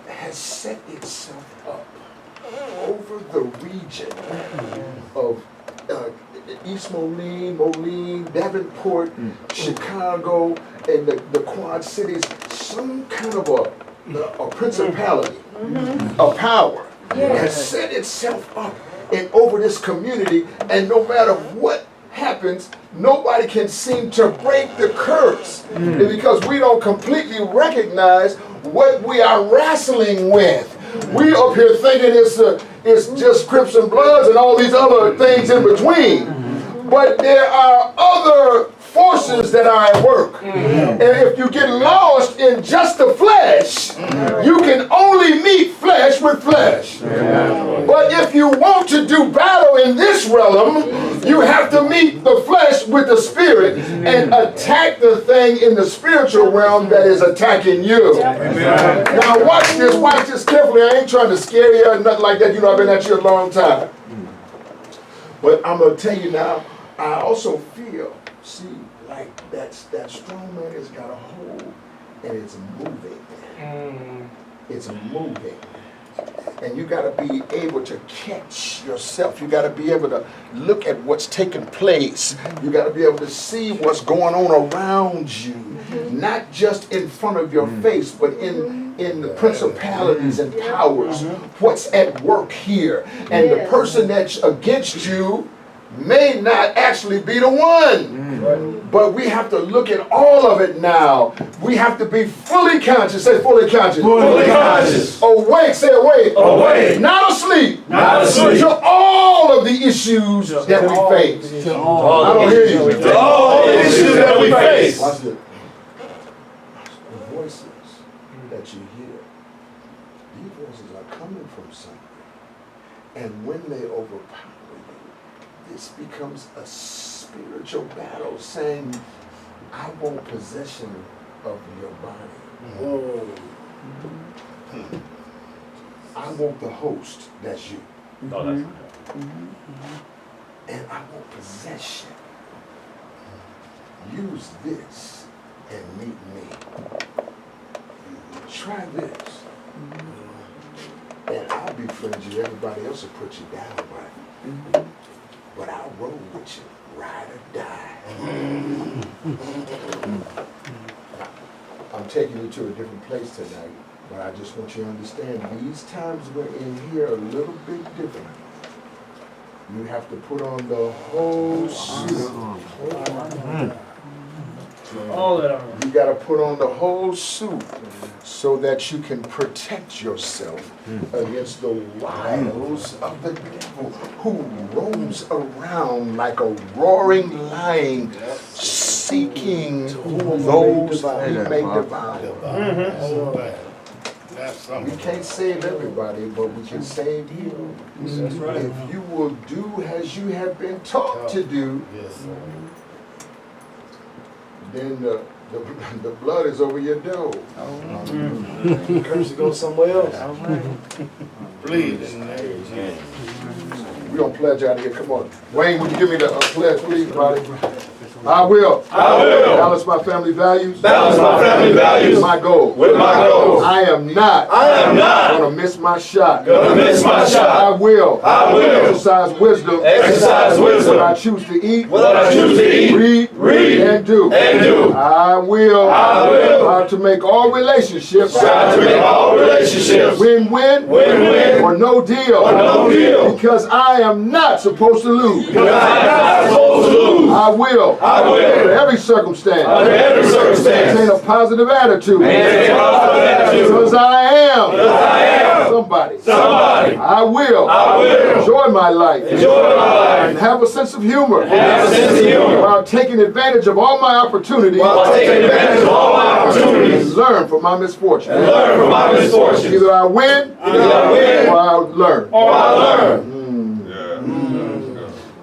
Has set itself up over the region of East Moline, Davenport, Chicago, and the Quad Cities. Some kind of a principality, a power, has set itself up and over this community, and no matter what happens, nobody can seem to break the curse because we don't completely recognize what we are wrestling with. We up here thinking it's just Crips and Bloods and all these other things in between, but there are other forces that are at work. And if you get lost in just the flesh, you can only meet flesh with flesh. But if you want to do battle in this realm, you have to meet the flesh with the spirit and attack the thing in the spiritual realm that is attacking you. Now watch this carefully. I ain't trying to scare you or nothing like that. You know, I've been at you a long time. But I'm going to tell you now, I also feel, see, like that strong man has got a hold and it's moving. It's moving. And you got to be able to catch yourself. You got to be able to look at what's taking place. You got to be able to see what's going on around you. Not just in front of your face, but in the principalities and powers. What's at work here. And the person that's against you may not actually be the one. But we have to look at all of it now. We have to be fully conscious. Say fully conscious. Fully conscious. Awake. Say awake. Awake. Not asleep. Not asleep. To all of the issues that we face. I don't hear you. To all the issues that we face. Watch this. The voices that you hear, these voices are coming from somewhere. And when they overpower you, this becomes a spiritual battle saying, I want possession of your body. I want the host, that's you. And I want possession. Use this and meet me. Try this. And I'll befriend you. Everybody else will put you down, but I'll roll with you, ride or die. I'm taking you to a different place tonight, but I just want you to understand these times we're in here are a little bit different. You have to put on the whole suit. All that are. You got to put on the whole suit so that you can protect yourself against the wiles of the devil who roams around like a roaring lion seeking those that he may devour. We can't save everybody, but we can save you. If you will do as you have been taught to do, then the blood is over your door. Curse to go somewhere else. Please. We're going to pledge out of here. Come on. Wayne, would you give me the pledge, please, buddy? I will. I will. Balance my family values. Balance my family values. With my goal. With my goals. I am not. Gonna miss my shot. Gonna miss my shot. I will. Exercise wisdom. Exercise wisdom. What I choose to eat. What I choose to eat. Read. And do. I will. Try to make all relationships. Win-win. Or no deal. Because I am not supposed to lose. I will. Under every circumstance. Maintain a positive attitude. Because I am. Somebody. I will. Enjoy my life. And have a sense of humor. While taking advantage of all my opportunities. And learn from my misfortune. Either I win or I learn.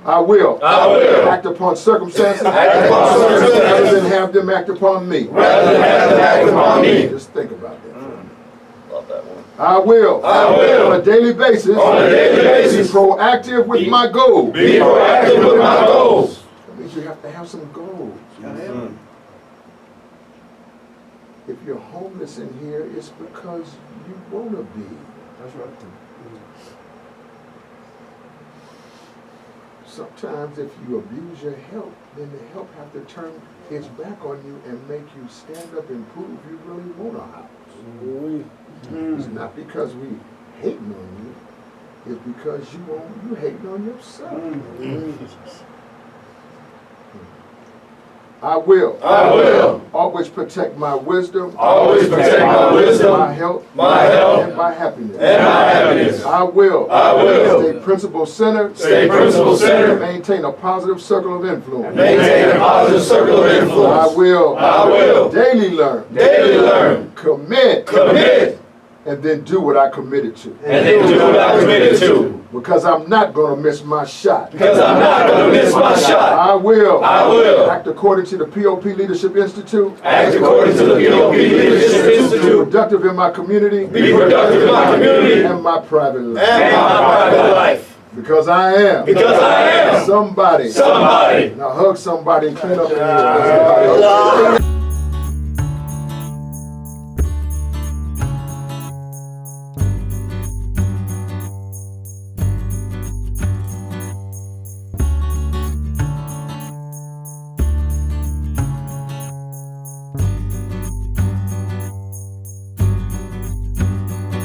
I will. I will. Act upon circumstances. Act upon circumstances. Rather than have them act upon me. Rather than have them act upon me. Just think about that. Love that one. I will. I will. On a daily basis. On a daily basis. Be proactive with my goals. Be proactive with my goals. That means you have to have some goals. If you're homeless in here, it's because you want to be. That's right. Sometimes if you abuse your help, then the help have to turn its back on you and make you stand up and prove you really want a house. It's not because we hating on you, it's because you hating on yourself. I will. I will. Always protect my wisdom. Always protect my wisdom. My health. My health. And my happiness. And my happiness. I will. I will. Stay principle centered. Stay principle centered. Maintain a positive circle of influence. Maintain a positive circle of influence. I will. I will. Daily learn. Daily learn. Commit. Commit. And then do what I committed to. And then do what I committed to. Because I'm not going to miss my shot. Because I'm not going to miss my shot. I will. I will. Act according to the POP Leadership Institute. Act according to the POP Leadership Be Institute. productive in my community. Be productive in my community. And my private life. And my private life. Because I am. Because I am. Somebody. Somebody. Now hug somebody and clean up in here.